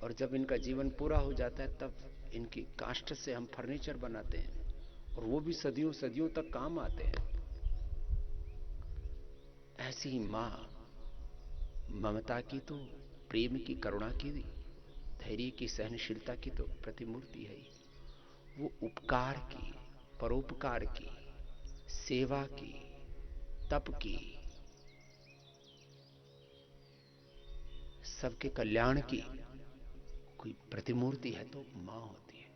और जब इनका जीवन पूरा हो जाता है तब इनकी काष्ठ से हम फर्नीचर बनाते हैं, और वो भी सदियों सदियों तक काम आते हैं। ऐसी ही मां ममता की तो, प्रेम की, करुणा की, धैर्य की, सहनशीलता की तो प्रतिमूर्ति है ही। वो उपकार की, परोपकार की, सेवा की, तप की, सबके कल्याण की कोई प्रतिमूर्ति है तो मां होती है।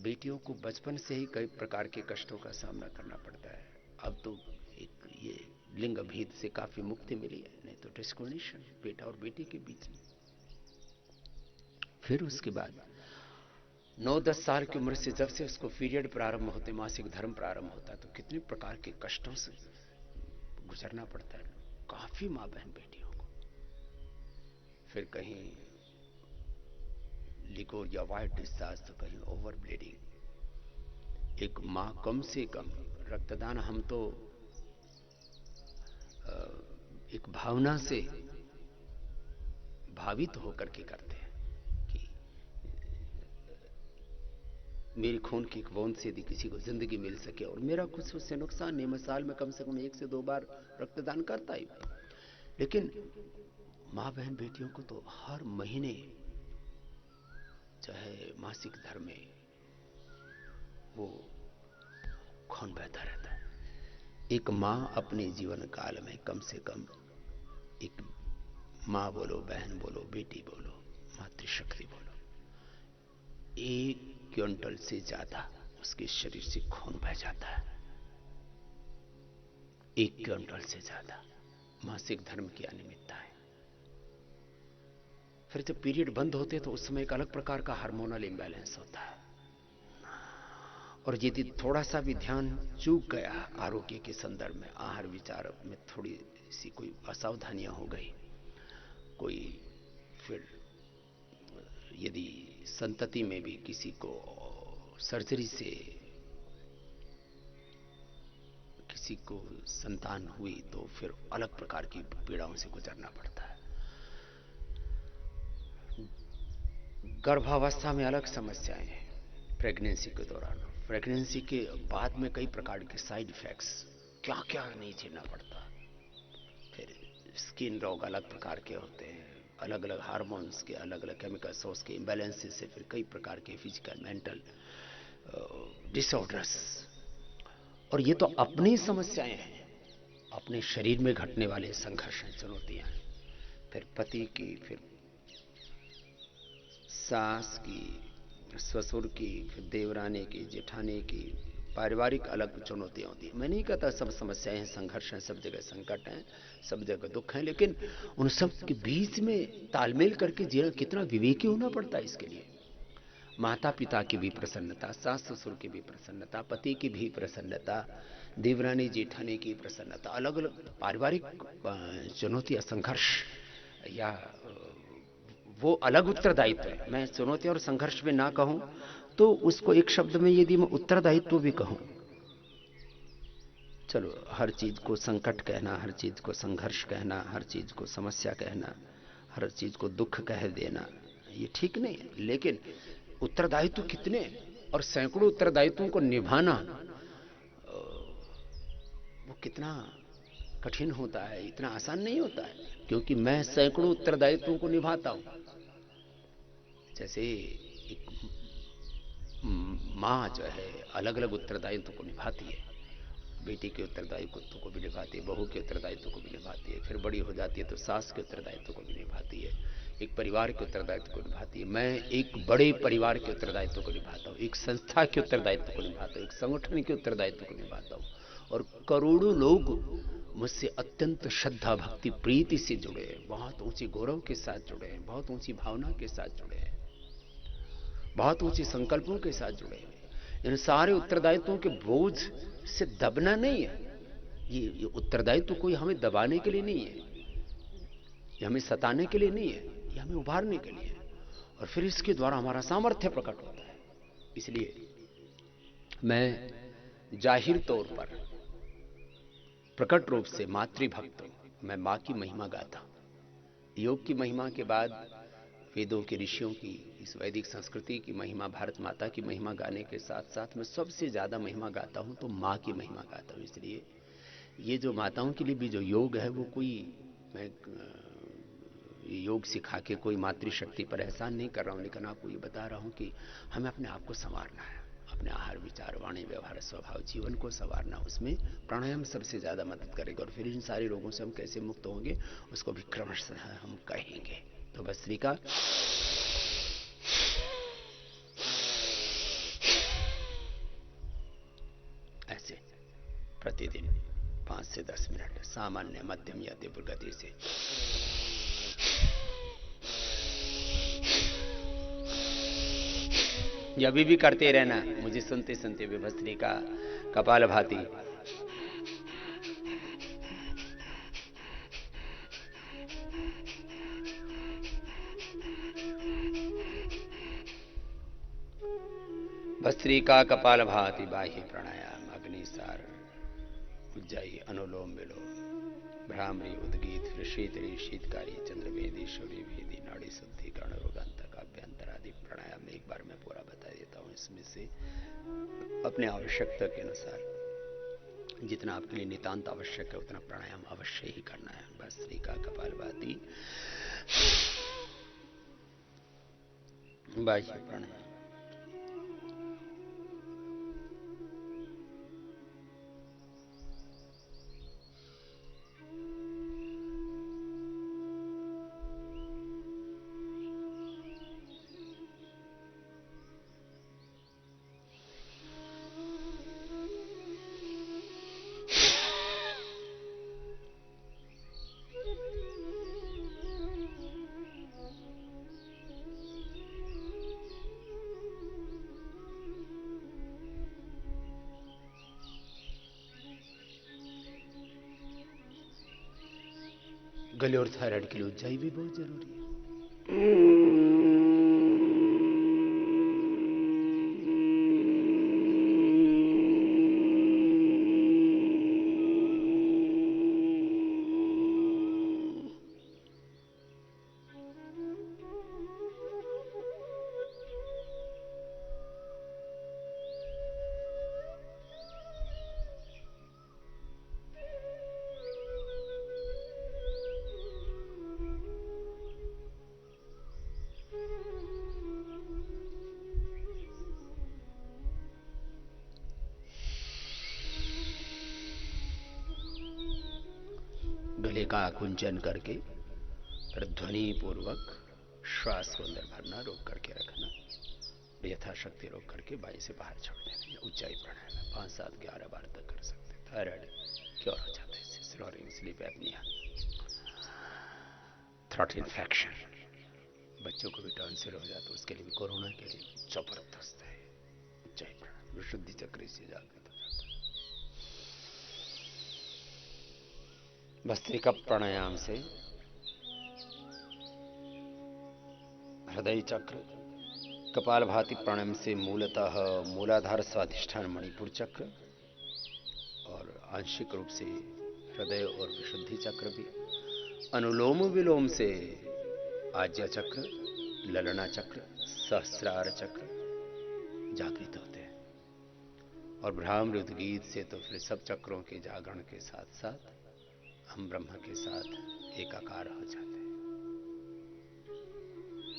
बेटियों को बचपन से ही कई प्रकार के कष्टों का सामना करना पड़ता है। अब तो एक ये लिंग भेद से काफी मुक्ति मिली है, नहीं तो डिस्क्रिमिनेशन बेटा और बेटी के बीच में। फिर उसके बाद 9-10 साल की उम्र से जब से उसको पीरियड प्रारंभ होते, मासिक धर्म प्रारंभ होता है, तो कितने प्रकार के कष्टों से गुजरना पड़ता है काफी मां बहन बेटियों को। फिर कहीं लिकोर या वाइट डिस्चार्ज, तो कहीं ओवर ब्लीडिंग। एक मां कम से कम रक्तदान, हम तो एक भावना से भावित होकर के करते हैं कि मेरी खून की एक बूंद से यदि किसी को जिंदगी मिल सके, और मेरा कुछ उससे नुकसान नहीं, मैं साल में कम से कम 1 से 2 बार रक्तदान करता ही। लेकिन मां बहन बेटियों को तो हर महीने, चाहे मासिक धर्म में, वो खून बहता रहता है। एक मां अपने जीवन काल में कम से कम, एक मां बोलो, बहन बोलो, बेटी बोलो, मातृशक्ति बोलो, 1 क्विंटल से ज्यादा उसके शरीर से खून बह जाता है। 1 क्विंटल से ज्यादा मासिक धर्म की अनियमितता है। फिर जब पीरियड बंद होते तो उस समय एक अलग प्रकार का हार्मोनल इंबैलेंस होता है, और यदि थोड़ा सा भी ध्यान चूक गया आरोग्य के संदर्भ में, आहार विचार में थोड़ी सी कोई असावधानियां हो गई, कोई, फिर यदि संतति में भी किसी को सर्जरी से किसी को संतान हुई, तो फिर अलग प्रकार की पीड़ाओं से गुजरना पड़ता है। गर्भावस्था में अलग समस्याएं हैं, प्रेगनेंसी के दौरान, प्रेगनेंसी के बाद में कई प्रकार के साइड इफेक्ट्स, क्या क्या नहीं झेलना पड़ता। फिर स्किन रोग अलग प्रकार के होते हैं, अलग अलग हार्मोन्स के, अलग अलग केमिकल्स, उसके इम्बैलेंसेस से फिर कई प्रकार के फिजिकल मेंटल डिसऑर्डर्स। और ये तो अपनी समस्याएं हैं, अपने शरीर में घटने वाले संघर्ष, चुनौतियां हैं। फिर पति की, फिर सास की, ससुर की, फिर देवरानी की, जेठानी की, पारिवारिक अलग चुनौतियां होती है। मैं नहीं कहता सब समस्याएं हैं, संघर्ष हैं, सब जगह संकट हैं, सब जगह दुख हैं, लेकिन उन सब के बीच में तालमेल करके जीना कितना विवेकी होना पड़ता है। इसके लिए माता पिता की भी प्रसन्नता, सास ससुर की भी प्रसन्नता, पति की भी प्रसन्नता, देवरानी जेठानी की प्रसन्नता, अलग अलग पारिवारिक चुनौतियां, संघर्ष, या वो अलग उत्तरदायित्व है। मैं चुनौती और संघर्ष में ना कहूं तो उसको एक शब्द में यदि मैं उत्तरदायित्व भी कहूं, चलो, हर चीज को संकट कहना, हर चीज को संघर्ष कहना, हर चीज को समस्या कहना, हर चीज को दुख कह देना, ये ठीक नहीं है। लेकिन उत्तरदायित्व कितने, और सैकड़ों उत्तरदायित्वों को निभाना वो कितना कठिन होता है, इतना आसान नहीं होता है। क्योंकि मैं सैकड़ों उत्तरदायित्वों को निभाता हूं। जैसे एक माँ जो है अलग अलग उत्तरदायित्व को निभाती है, बेटी के उत्तरदायित्व को भी निभाती है, बहू के उत्तरदायित्व को भी निभाती है, फिर बड़ी हो जाती है तो सास के उत्तरदायित्व को भी निभाती है, एक परिवार के उत्तरदायित्व को निभाती है। मैं एक बड़े परिवार के उत्तरदायित्व को निभाता हूँ, एक संस्था के उत्तरदायित्व को निभाता हूँ, एक संगठन के उत्तरदायित्व को निभाता हूँ, और करोड़ों लोग मुझसे अत्यंत श्रद्धा भक्ति प्रीति से जुड़े हैं, बहुत ऊंचे गौरव के साथ जुड़े हैं, बहुत ऊंची भावना के साथ जुड़े हैं, बहुत ऊंचे संकल्पों के साथ जुड़े हैं। इन सारे उत्तरदायित्वों के बोझ से दबना नहीं है। ये उत्तरदायित्व कोई हमें दबाने के लिए नहीं है, ये हमें सताने के लिए नहीं है, ये हमें उभारने के लिए है, और फिर इसके द्वारा हमारा सामर्थ्य प्रकट होता है। इसलिए मैं जाहिर तौर पर प्रकट रूप से मातृभक्त हूं। मैं मां की महिमा गाता हूं। योग की महिमा के बाद वेदों के ऋषियों की, इस वैदिक संस्कृति की महिमा, भारत माता की महिमा गाने के साथ साथ मैं सबसे ज़्यादा महिमा गाता हूँ तो माँ की महिमा गाता हूँ। इसलिए ये जो माताओं के लिए भी जो योग है वो कोई मैं योग सिखा के कोई मातृशक्ति पर एहसान नहीं कर रहा हूँ, लेकिन आपको ये बता रहा हूँ कि हमें अपने आप को संवारना है, अपने आहार विचार वाणी व्यवहार स्वभाव जीवन को संवारना। उसमें प्राणायाम सबसे ज़्यादा मदद करेगा और फिर इन सारे रोगों से हम कैसे मुक्त होंगे उसको भी क्रमशः हम कहेंगे। तो भस्त्रिका ऐसे प्रतिदिन 5 से 10 मिनट सामान्य मध्यम या तीव्र गति से ये अभी भी करते रहना, मुझे सुनते सुनते भी भस्त्रिका कपालभाति। भस्त्रिका कपालभाति बाह्य प्राणायाम अग्निसार उज्जाई अनुलोम विलोम भ्रामरी उद्गीत फिर शीतली शीतकारी चंद्रवेदी शौर्यवेदी नाड़ी शुद्धि कर्ण रोगांतक अभ्यंतर आदि प्राणायाम में एक बार मैं पूरा बता देता हूँ। इसमें से अपने आवश्यकता के अनुसार जितना आपके लिए नितांत आवश्यक है उतना प्राणायाम अवश्य ही करना है। भस्त्रिका कपालभाति बाह्य प्राणायाम। गले और थायराइड के लिए उज्जाई भी बहुत जरूरी है। गले का आकुंचन करके फिर ध्वनि पूर्वक श्वास को अंदर भरना, रोक करके रखना, यथाशक्ति रोक करके बाई से बाहर छोड़ देना। ऊंचाई प्राणायाम 5, 7, 11 बार तक कर सकते हैं। थायराइड क्योर हो जाता है इससे, snoring, sleep apnoea, throat infection, बच्चों को भी टॉन्सिल हो जाता है, उसके लिए भी कोरोना के लिए जबरदस्त है। ऊंचाई प्राणायाम विशुद्धि चक्र से जागृत हो जाता है। भस्त्रिका प्राणायाम से हृदय चक्र, कपालभाति प्राणायाम से मूलतः मूलाधार स्वाधिष्ठान मणिपुर चक्र और आंशिक रूप से हृदय और विशुद्धि चक्र भी, अनुलोम विलोम से आज्या चक्र, ललना चक्र, सहस्रार चक्र जागृत होते हैं और भ्रामरी उद्गीत से तो फिर सब चक्रों के जागरण के साथ साथ हम ब्रह्म के साथ एकाकार हो जाते हैं।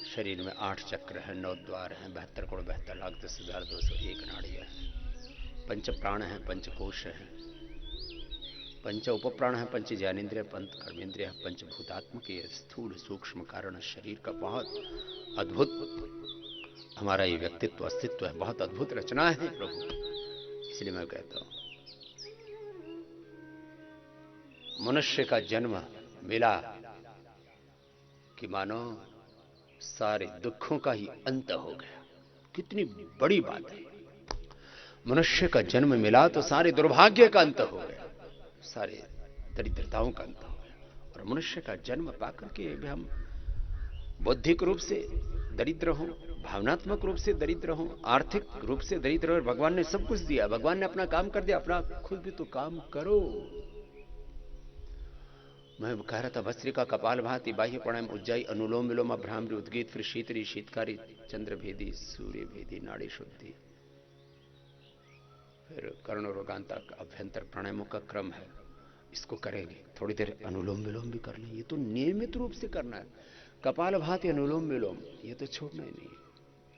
शरीर में 8 चक्र हैं, 9 द्वार हैं, 72 करोड़ 72 लाख 10,201 नाड़ियां हैं, 5 प्राण हैं, 5 कोश हैं, 5 उपप्राण हैं, 5 ज्ञानेन्द्रिय, 5 कर्मेंद्रिय, 5 भूतात्मक, ये स्थूल सूक्ष्म कारण शरीर का बहुत अद्भुत हमारा ये व्यक्तित्व अस्तित्व है, बहुत अद्भुत रचना है प्रभु। इसलिए मैं कहता हूं मनुष्य का जन्म मिला कि मानो सारे दुखों का ही अंत हो गया। कितनी बड़ी बात है, मनुष्य का जन्म मिला तो सारे दुर्भाग्य का अंत हो गया, सारे दरिद्रताओं का अंत हो गया। और मनुष्य का जन्म पाकर के हम बौद्धिक रूप से दरिद्र हों, भावनात्मक रूप से दरिद्र हों, आर्थिक रूप से दरिद्र हो, भगवान ने सब कुछ दिया, भगवान ने अपना काम कर दिया, अपना खुद भी तो काम करो। मैं कह रहा था भस्त्रिका कपाल भाति बाह्य प्राणायाम उज्जाई अनुलोम विलोम भ्रामरी उद्गीत फिर शीतरी शीतकारी चंद्र भेदी सूर्य भेदी नाड़ी शुद्धि फिर कर्ण रोगांता अभ्यंतर प्राणायामों का क्रम है। इसको करेंगे थोड़ी देर अनुलोम विलोम भी कर लें। ये तो नियमित रूप से करना है। कपाल भाति अनुलोम विलोम ये तो छोड़ना ही नहीं।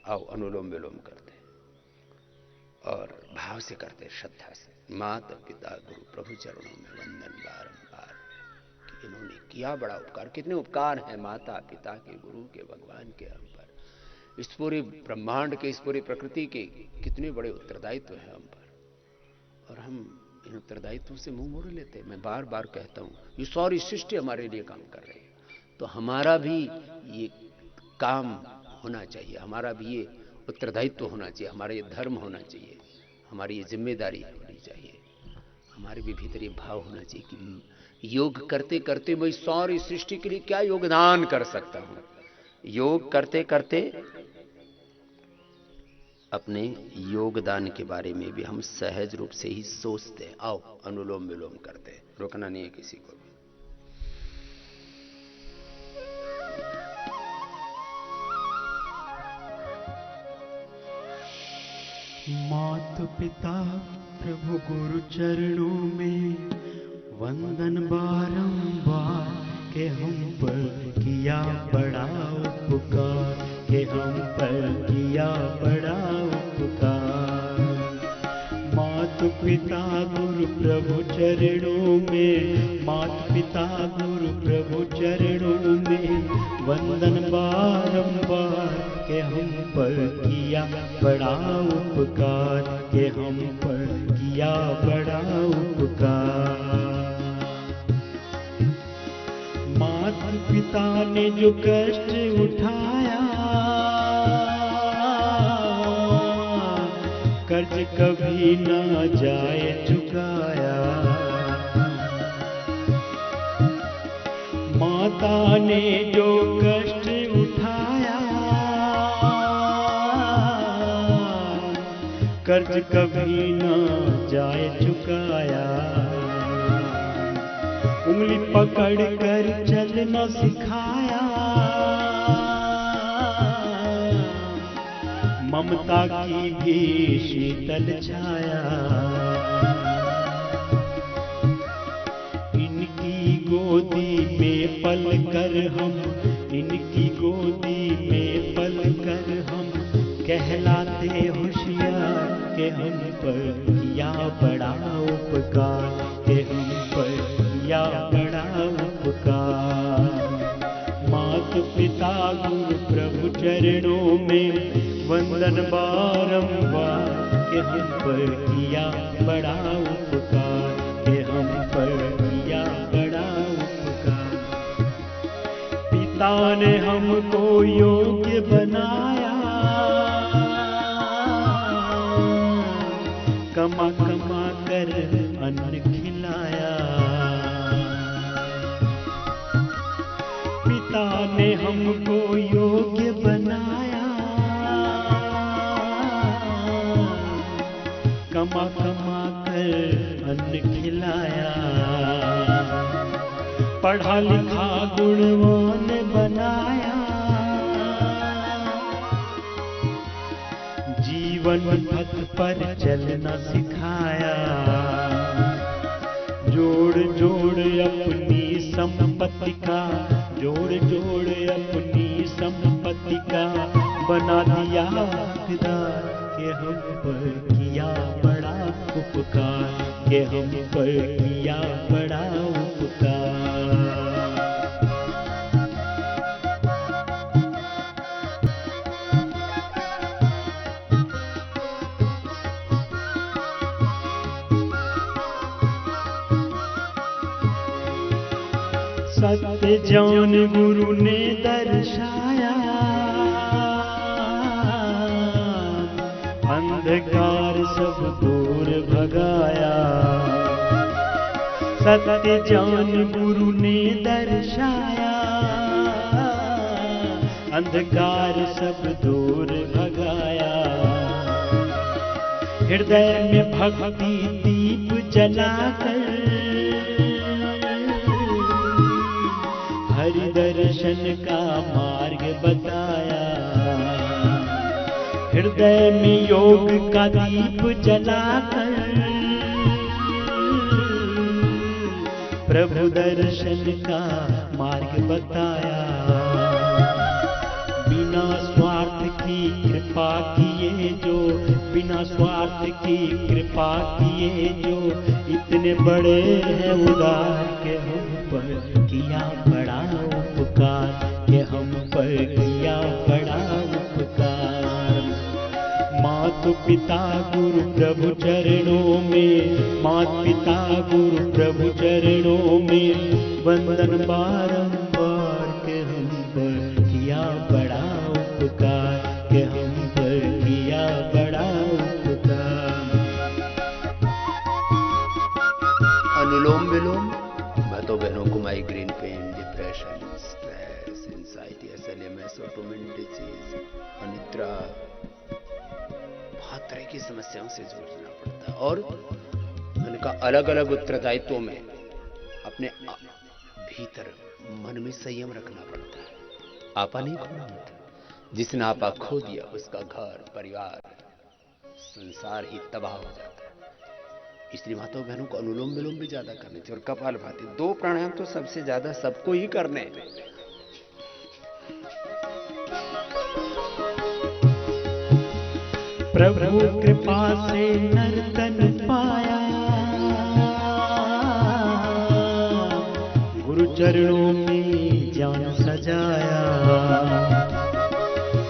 आओ अनुलोम विलोम करते और भाव से करते श्रद्धा से। माता पिता गुरु प्रभु चरणों में वंदन बारंबार कि इन्होंने किया बड़ा उपकार। कितने उपकार हैं माता पिता के गुरु के भगवान के हम पर, इस पूरे ब्रह्मांड के इस पूरी प्रकृति के कितने बड़े उत्तरदायित्व है हम पर और हम इन उत्तरदायित्वों से मुंह मोड़ लेते हैं। मैं बार बार कहता हूं ये सारी सृष्टि हमारे लिए काम कर रही है तो हमारा भी ये काम होना चाहिए, हमारा भी ये उत्तरदायित्व होना चाहिए, हमारा ये धर्म होना चाहिए, हमारी ये जिम्मेदारी होनी चाहिए, हमारे भी भीतर ये भाव होना चाहिए कि योग करते करते मैं सारी सृष्टि के लिए क्या योगदान कर सकता हूं। योग करते करते अपने योगदान के बारे में भी हम सहज रूप से ही सोचते हैं। आओ अनुलोम विलोम करते हैं, रोकना नहीं है किसी को भी। माता पिता प्रभु गुरु चरणों में वंदन बारंबार के हम पर किया बड़ा उपकार, के हम पर किया बड़ा उपकार। माता पिता गुरु प्रभु चरणों में, माता पिता गुरु प्रभु चरणों में वंदन बारंबार के हम पर किया बड़ा उपकार, के हम पर किया बड़ा उपकार। माता पिता ने जो कष्ट उठाया, कर्ज कभी ना जाए चुकाया। माता ने जो कष्ट उठाया, कर्ज कभी ना जाए चुकाया। उंगली पकड़ कर चलना सिखाया, ममता की भी शीतल छाया। इनकी गोदी में पल कर हम, इनकी गोदी में पल कर हम कहलाते होशियार, के हम पर किया बड़ा उपकार, के हम पर किया बड़ा उपकार। माता पिता गुरु प्रभु चरणों में वंदन बारंबार, के हम पर किया बड़ा उपकार, के हम पर किया बड़ा उपकार। पिता ने हमको योग्य बनाया, कमा कमा कर अन्न खिलाया। पिता ने हमको योग्य बनाया, कमा कमा कर अन्न खिलाया। पढ़ा लिखा गुणवान बनाया, जीवन पथ पर चलना सिखाया। जोड़ जोड़ अपनी संपत्ति का, जोड़ जोड़ अपनी संपत्ति का बना दिया हकदार, के हम पर किया बड़ा उपकार, के हम पर किया बड़ा उपकार। सत्य ज्ञान गुरु ने दर्शाया, अंधकार सब दूर भगाया। सत्य ज्ञान गुरु ने दर्शाया, अंधकार सब दूर भगाया। हृदय में भक्ति दीप जलाकर हरि दर्शन का मार्ग बताया। हृदय में योग का दीप जलाकर प्रभु दर्शन का मार्ग बताया। बिना स्वार्थ की कृपा किए जो, बिना स्वार्थ की कृपा किए जो, इतने बड़े हैं उदार के हम पर किया बड़ा उपकार, के हम पर किया बड़ा उपकार। मात पिता गुरु प्रभु चरणों में, मात पिता गुरु प्रभु चरणों में वंदन बारंबार, के हम पर किया बड़ा उपकार, के हम पर किया बड़ा उपकार। अनुलोम विलोम माता बहनों को migraine pain, depression, stress, anxiety, एसएलएमएस, ऑटोइम्यून डिजीज, अनिद्रा, बहुत तरह की समस्याओं से जूझना पड़ता है और उनका अलग अलग उत्तरदायित्वों में अपने भीतर मन में संयम रखना पड़ता है। आपा नहीं खोना होता। जिसने आपा खो दिया उसका घर परिवार संसार ही तबाह हो जाता है। इसलिए माताओं बहनों को अनुलोम विलोम भी ज्यादा करने चाहिए और कपालभाति, 2 प्राणायाम तो सबसे ज्यादा सबको ही करने हैं। प्रभु कृपा से नर्तन पाया, गुरु चरणों में जान सजाया।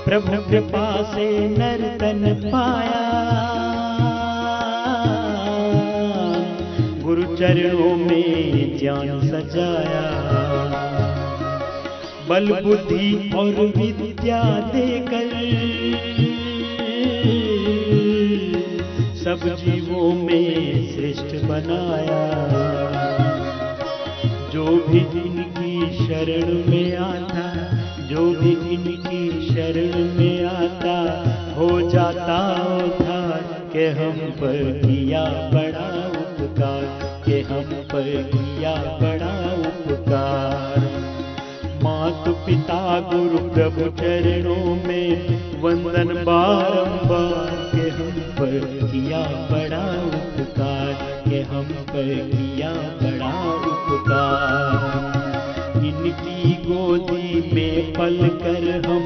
प्रभु कृपा से नर्तन पाया, गुरु चरणों में जान सजाया। बल बुद्धि और विद्या देकर सब जीवों में श्रेष्ठ बनाया। जो भी इनकी शरण में आता, जो भी इनकी शरण में आता, हो जाता उद्धार, के हम पर किया बड़ा उपकार, के हम पर किया बड़ा उपकार। मात पिता गुरु प्रभु चरणों में वंदन बारंबार, के हम पर किया बड़ा उपकार, के हम पर किया बड़ा उपकार। इनकी गोदी में पल कर हम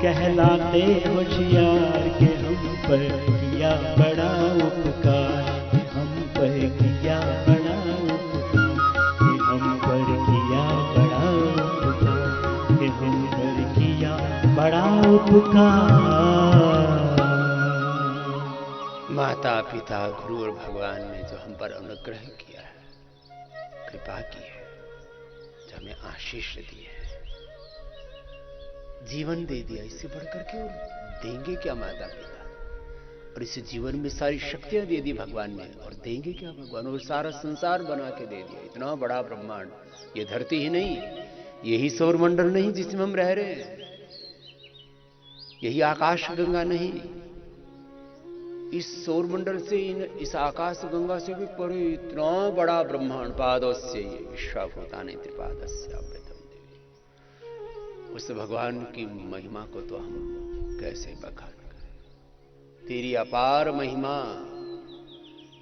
कहलाते होशियार, के हम पर किया बड़ा उपकार, के हम पर किया बड़ा उपकार, के हम पर किया बड़ा उपकार, के हम पर किया बड़ा उपकार। माता पिता गुरु और भगवान ने जो हम पर अनुग्रह किया है, कृपा की है, जो हमें आशीष दी है, जीवन दे दिया, इससे बढ़कर के और देंगे क्या माता पिता। और इस जीवन में सारी शक्तियां दे दी भगवान ने, और देंगे क्या भगवान। और सारा संसार बना के दे दिया, इतना बड़ा ब्रह्मांड। ये धरती ही नहीं, यही सौरमंडल नहीं जिसमें हम रह रहे हैं, यही आकाश गंगा नहीं, इस सौरमंडल से इस आकाश गंगा से भी परे इतना बड़ा ब्रह्मांड। पादस्य ये विश्वभूतानि त्रिपादस्य अमृतम देवी। उस भगवान की महिमा को तो हम कैसे बखान करें। तेरी अपार महिमा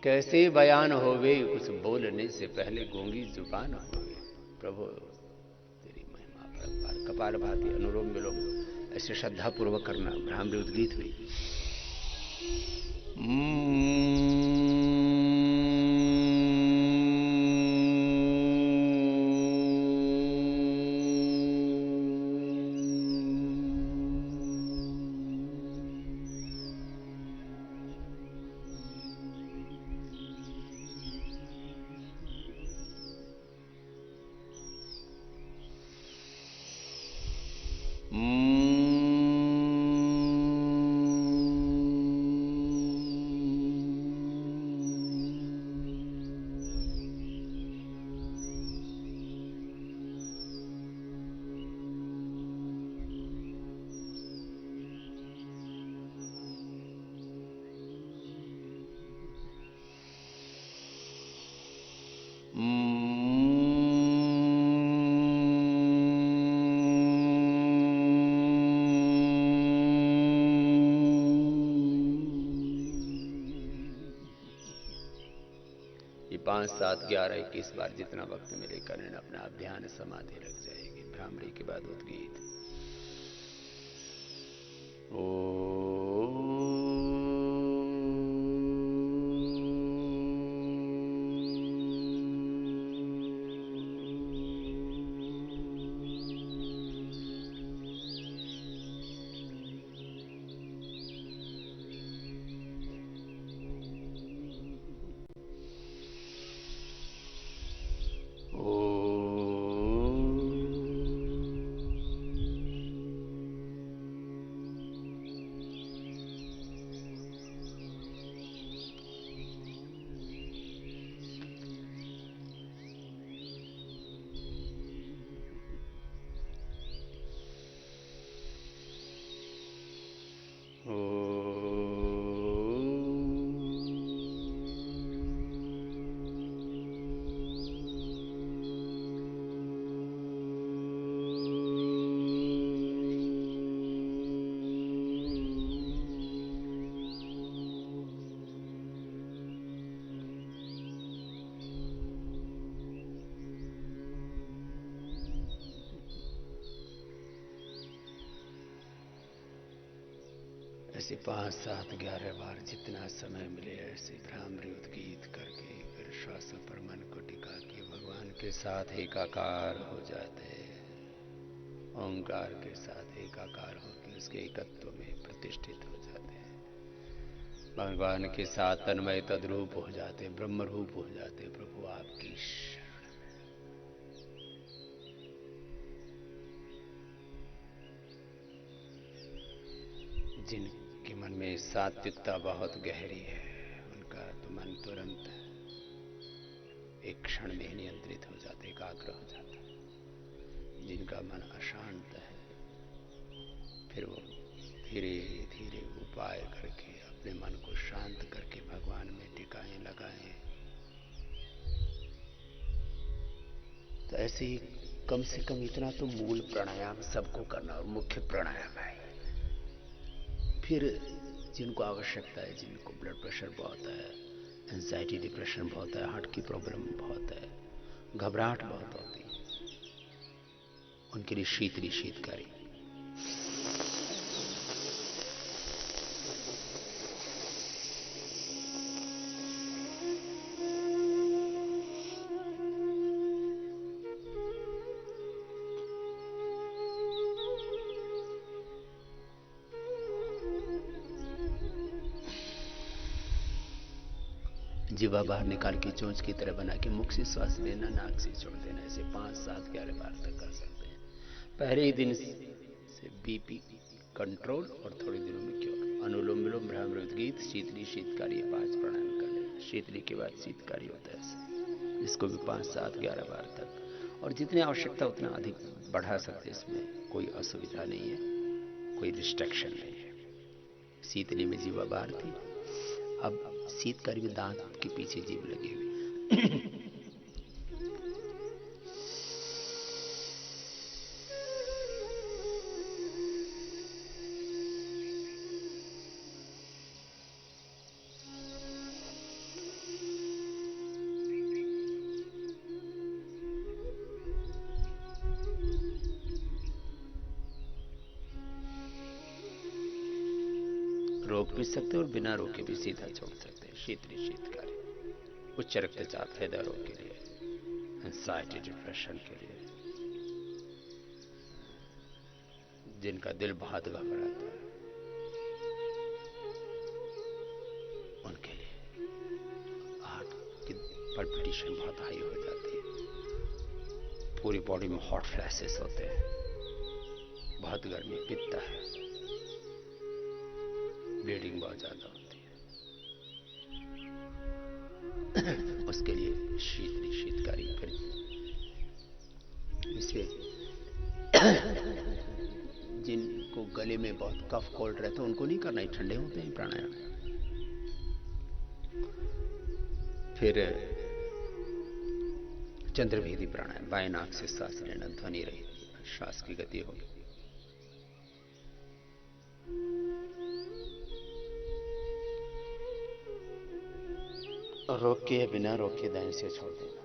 कैसे बयान होवे, कुछ बोलने से पहले गूंगी जुबान होवे। प्रभु तेरी महिमा परंपार। कपालभाति, अनुलोम विलोम ऐसे श्रद्धा पूर्वक करना। भ्रामरी उद्गीत हुई। 5, 7, 11, 21 बार जितना वक्त मिले करें, अपना आप ध्यान समाधि लग जाएगी। भ्रामरी के बाद उद्गीत। ओ ऐसे 5, 7, 11 बार जितना समय मिले ऐसे भ्रामरी उद्गीत करके फिर श्वासों पर मन को टिका के भगवान के साथ एकाकार हो जाते, ओंकार के साथ एकाकार होकर उसके एकत्व में प्रतिष्ठित हो जाते हैं। भगवान के साथ तन्मय तद्रूप हो जाते, ब्रह्म रूप हो जाते। प्रभु आपकी जिनके मन में सात्विकता बहुत गहरी है, उनका तो मन तुरंत एक क्षण में नियंत्रित हो जाता, एकाग्र हो जाता। जिनका मन अशांत है, फिर वो धीरे धीरे उपाय करके अपने मन को शांत करके भगवान में टिकाएं, लगाएं। तो ऐसे ही कम से कम इतना तो मूल प्राणायाम सबको करना, और मुख्य प्राणायाम है। फिर जिनको आवश्यकता है, जिनको ब्लड प्रेशर बहुत है, एंजाइटी डिप्रेशन बहुत है, हार्ट की प्रॉब्लम बहुत है, घबराहट बहुत होती है, उनके लिए शीतली शीतकारी। जीवा बाहर निकाल के चोंच की तरह बना के मुख से श्वास लेना, नाक से छोड़ देना। ऐसे 5, 7, 11 बार तक कर सकते हैं। पहले ही दिन से बीपी कंट्रोल और थोड़े दिनों में क्योर। अनुलोम विलोम, भ्रामरी उद्गीत, शीतली शीतकारी 5 प्राणायाम कर लेना। शीतली के बाद शीतकारी होता है, इसको भी 5, 7, 11 बार तक, और जितनी आवश्यकता उतना अधिक बढ़ा सकते। इसमें कोई असुविधा नहीं है, कोई रिस्ट्रिक्शन नहीं है। शीतली में जीवा बाहर थी, अब शीतकारी में दांत के पीछे जीभ लगी हुई। रोक भी सकते और बिना रोके भी सीधा छोड़ सकते हैं। शीतली शीतकारी उच्च रक्तचाप, हृदय रोग के लिए, एंजाइटी डिप्रेशन के लिए, जिनका दिल बहुत घबराता है उनके लिए, हार्ट की पल्पिटेशन बहुत हाई हो जाती है, पूरी बॉडी में हॉट फ्लैशेस होते हैं, बहुत गर्मी, पित्त है, ब्लीडिंग बहुत ज्यादा होती है, उसके लिए शीतली शीतकारी। फिर इससे जिनको गले में बहुत कफ कोल्ड रहता है उनको नहीं करना है, ठंडे होते हैं प्राणायाम। फिर चंद्रभेदी प्राणायाम, बाएं नाक से सांस लेना, ध्वनि रही, श्वास की गति होगी। रोके या बिना रोके दाएं से छोड़ देना।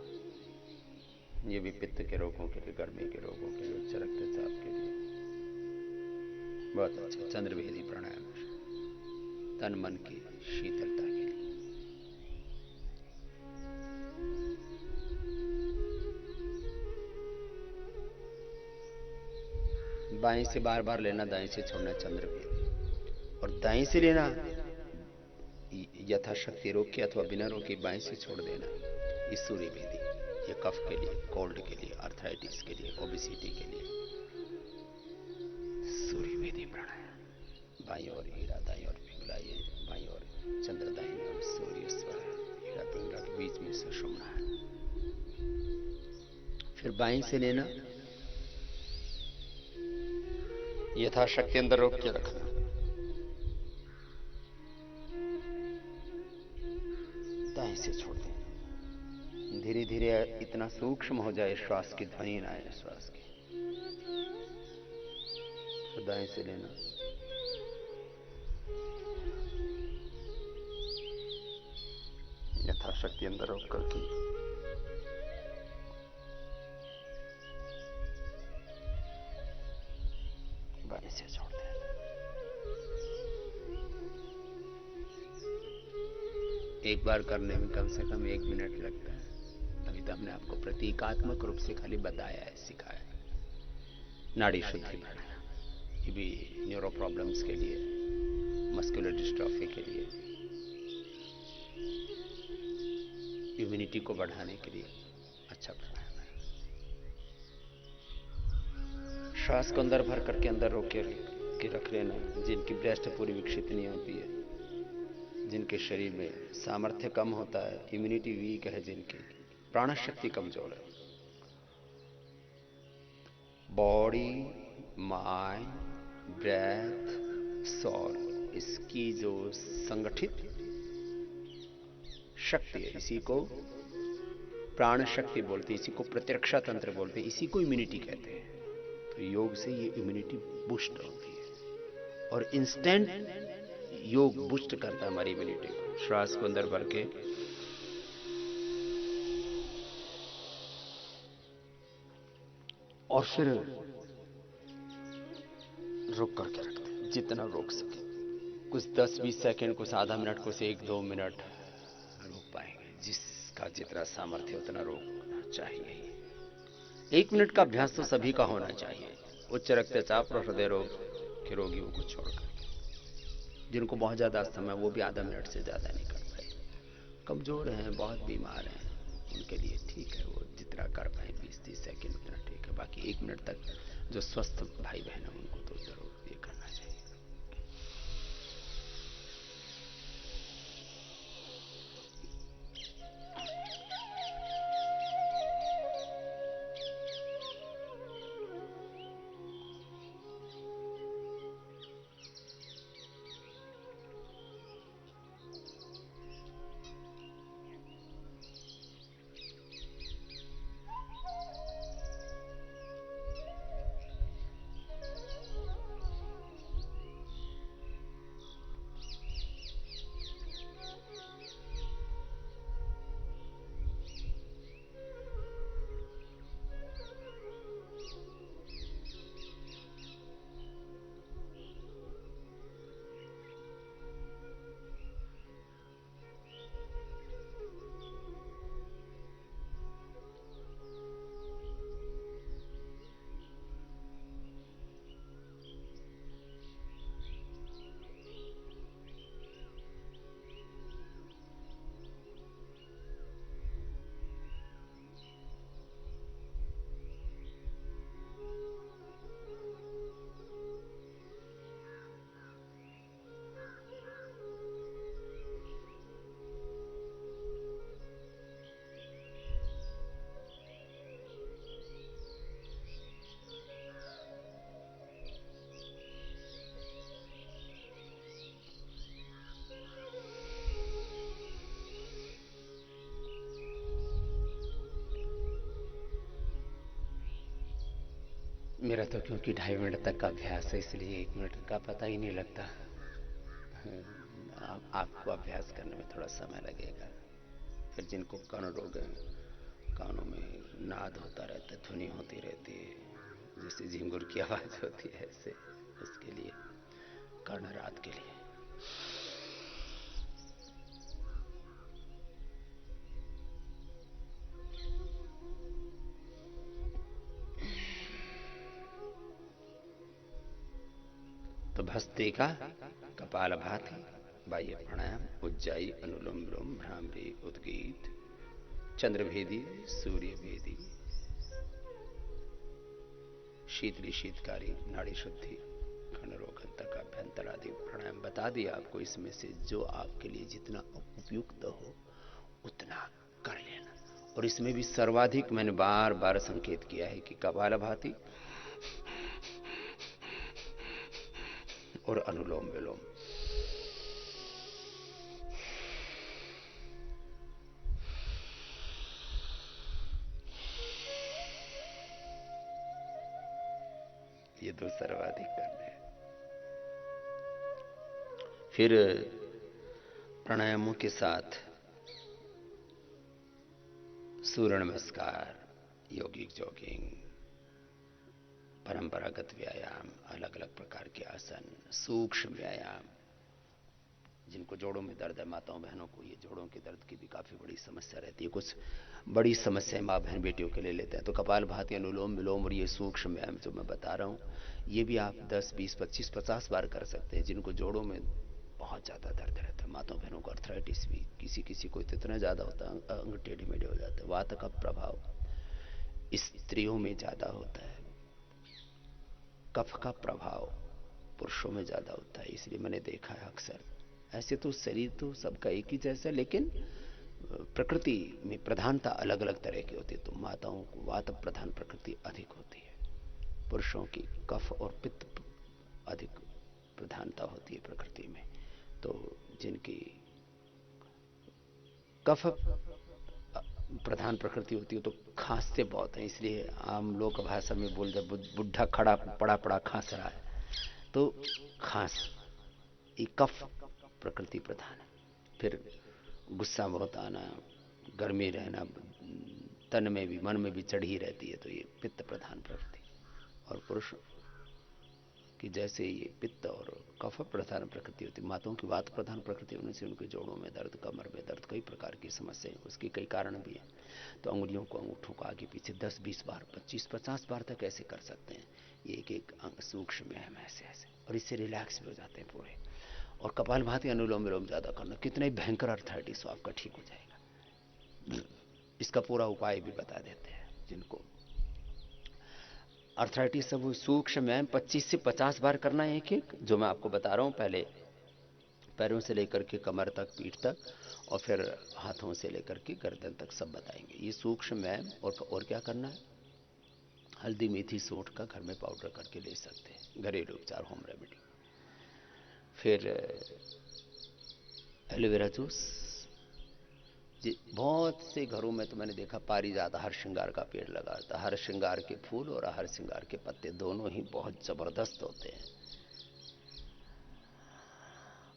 ये भी पित्त के रोगों के लिए, गर्मी के रोगों के लिए, उच्च रक्तचाप के लिए बहुत अच्छा चंद्रभेदी प्राणायाम, तन मन की शीतलता के लिए। बाएं से बार बार लेना, दाएं से छोड़ना चंद्रभेदी, और दाएं से लेना यथाशक्ति रोक के अथवा बिना रोके बाएं से छोड़ देना, ये सूर्यभेदी। ये कफ के लिए, कोल्ड के लिए, आर्थराइटिस के लिए, ओबेसिटी के लिए सूर्यभेदी प्राणायाम। बाई और हीरा, दाई और पिंगला, ये बाई और चंद्र, दाई और सूर्य स्वर है, हीरा पिंगला के बीच में सुषुम्ना है। फिर बाएं से लेना, यथाशक्ति अंदर रोक के रखना, दाएं से छोड़ देना। धीरे धीरे इतना सूक्ष्म हो जाए श्वास की ध्वनि ना आए श्वास की, तो दाएं से लेना, यथाशक्ति अंदर रोक करके बाएं से छोड़ देना। एक बार करने में कम से कम 1 मिनट लगता है। अभी तो हमने आपको प्रतीकात्मक रूप से खाली बताया है, सिखाया है। नाड़ी शुद्धि प्राणायाम, ये भी न्यूरो प्रॉब्लम्स के लिए, मस्कुलर डिस्ट्रॉफी के लिए, इम्यूनिटी को बढ़ाने के लिए अच्छा प्राणायाम है। श्वास को अंदर भर करके अंदर रोक के रख लेना। जिनकी ब्रेस्ट पूरी विकसित नहीं होती है, जिनके शरीर में सामर्थ्य कम होता है, इम्यूनिटी वीक है, जिनकी प्राण शक्ति कमजोर है, बॉडी, माइंड, ब्रेथ, सॉल, इसकी जो संगठित शक्ति है, इसी को प्राण शक्ति बोलते हैं, इसी को प्रतिरक्षा तंत्र बोलते हैं, इसी को इम्यूनिटी कहते हैं। तो योग से ये इम्यूनिटी बूस्ट होती है और इंस्टेंट योग बूस्ट करता है हमारी इम्यूनिटी को। श्वास को अंदर भर के और फिर रोक करके रखते हैं, जितना रोक सके। कुछ 10-20 सेकंड, कुछ आधा मिनट, कुछ 1-2 मिनट रोक पाएंगे। जिसका जितना सामर्थ्य उतना रोकना चाहिए। 1 मिनट का अभ्यास तो सभी का होना चाहिए, उच्च रक्तचाप और हृदय रोग के रोगियों को छोड़कर। जिनको बहुत ज्यादा अस्थमा है वो भी आधा मिनट से ज्यादा नहीं कर पाए। कमजोर हैं, बहुत बीमार हैं, उनके लिए ठीक है, वो जितना कर पाए 20-30 सेकंड उतना ठीक है। बाकी 1 मिनट तक जो स्वस्थ भाई बहन है उनको तो जरूर ये करना चाहिए। मेरा तो क्योंकि 2.5 मिनट तक का अभ्यास है, इसलिए 1 मिनट का पता ही नहीं लगता। आपको अभ्यास करने में थोड़ा समय लगेगा। फिर जिनको कर्ण रोग है, कानों में नाद होता रहता है, ध्वनि होती रहती है, जैसे झिंगुर की आवाज होती है, ऐसे उसके लिए कर्ण रात के लिए। तो भस्त्रिका, कपालभाति, बाह्य प्राणायाम, उज्जाई, अनुलोम विलोम, भ्रामरी, उद्गीत, चंद्रभेदी, सूर्यभेदी, शीतली शीतकारी, नाड़ी शुद्धि, खंडरोग, अंतक, अभ्यंतर आदि प्राणायाम बता दिया आपको। इसमें से जो आपके लिए जितना उपयुक्त हो उतना कर लेना। और इसमें भी सर्वाधिक मैंने बार बार संकेत किया है कि कपालभाति और अनुलोम विलोम। ये दो सर्वाधिक करने हैं। फिर प्राणायामों के साथ सूर्य नमस्कार, यौगिक जॉगिंग, परंपरागत व्यायाम, अलग अलग प्रकार के आसन, सूक्ष्म व्यायाम। जिनको जोड़ों में दर्द है, माताओं बहनों को ये जोड़ों के दर्द की भी काफी बड़ी समस्या रहती है, कुछ बड़ी समस्याएं माँ बहन बेटियों के लिए लेते हैं, तो कपालभाति, अनुलोम विलोम और ये सूक्ष्म व्यायाम जो मैं बता रहा हूँ, ये भी आप 10, 20, 25, 50 बार कर सकते हैं। जिनको जोड़ों में बहुत ज्यादा दर्द रहता है, माताओं बहनों को अर्थराइटिस भी किसी किसी को इतना ज्यादा होता है, अंग टेढ़े मेढ़े हो जाते हैं। वात का प्रभाव स्त्रियों में ज्यादा होता है, कफ का प्रभाव पुरुषों में ज्यादा होता है, इसलिए मैंने देखा है अक्सर। ऐसे तो शरीर तो सबका एक ही जैसा, लेकिन प्रकृति में प्रधानता अलग अलग तरह की होती है। तो माताओं को वात प्रधान प्रकृति अधिक होती है, पुरुषों की कफ और पित्त अधिक प्रधानता होती है प्रकृति में। तो जिनकी कफ प्रधान प्रकृति होती है तो खांसते बहुत हैं, इसलिए आम लोक भाषा में बोलते बुढ़ा खड़ा पड़ा पड़ा खांस रहा है, तो खांस ये कफ प्रकृति प्रधान है। फिर गुस्सा बहुत आना, गर्मी रहना, तन में भी मन में भी चढ़ी रहती है, तो ये पित्त प्रधान प्रकृति। और पुरुष कि जैसे ये पित्त और कफ प्रधान प्रकृति होती, माताओं की वात प्रधान प्रकृति होने से उनके जोड़ों में दर्द, कमर में दर्द, कई प्रकार की समस्याएं, उसके कई कारण भी हैं। तो अंगुलियों को अंगूठों को आगे पीछे 10, 20 बार, 25, 50 बार तक ऐसे कर सकते हैं। ये एक एक अंग सूक्ष्म व्यायाम ऐसे ऐसे, और इससे रिलैक्स भी हो जाते हैं पूरे। और कपालभाति, अनुलोम विलोम ज्यादा करना, कितना ही भयंकर अर्थराइटिस हो आपका ठीक हो जाएगा। इसका पूरा उपाय भी बता देते हैं जिनको अर्थराइटिस। सब सूक्ष्म व्यायाम 25 से 50 बार करना है एक एक, जो मैं आपको बता रहा हूं। पहले पैरों से लेकर के कमर तक, पीठ तक, और फिर हाथों से लेकर के गर्दन तक सब बताएंगे ये सूक्ष्म व्यायाम। और क्या करना है, हल्दी, मेथी, सूंठ का घर में पाउडर करके ले सकते हैं, घरेलू उपचार, होम रेमेडी। फिर एलोवेरा जूस, बहुत से घरों में तो मैंने देखा पारिजात, हर श्रृंगार का पेड़ लगा था। हर श्रृंगार के फूल और हर श्रृंगार के पत्ते दोनों ही बहुत जबरदस्त होते हैं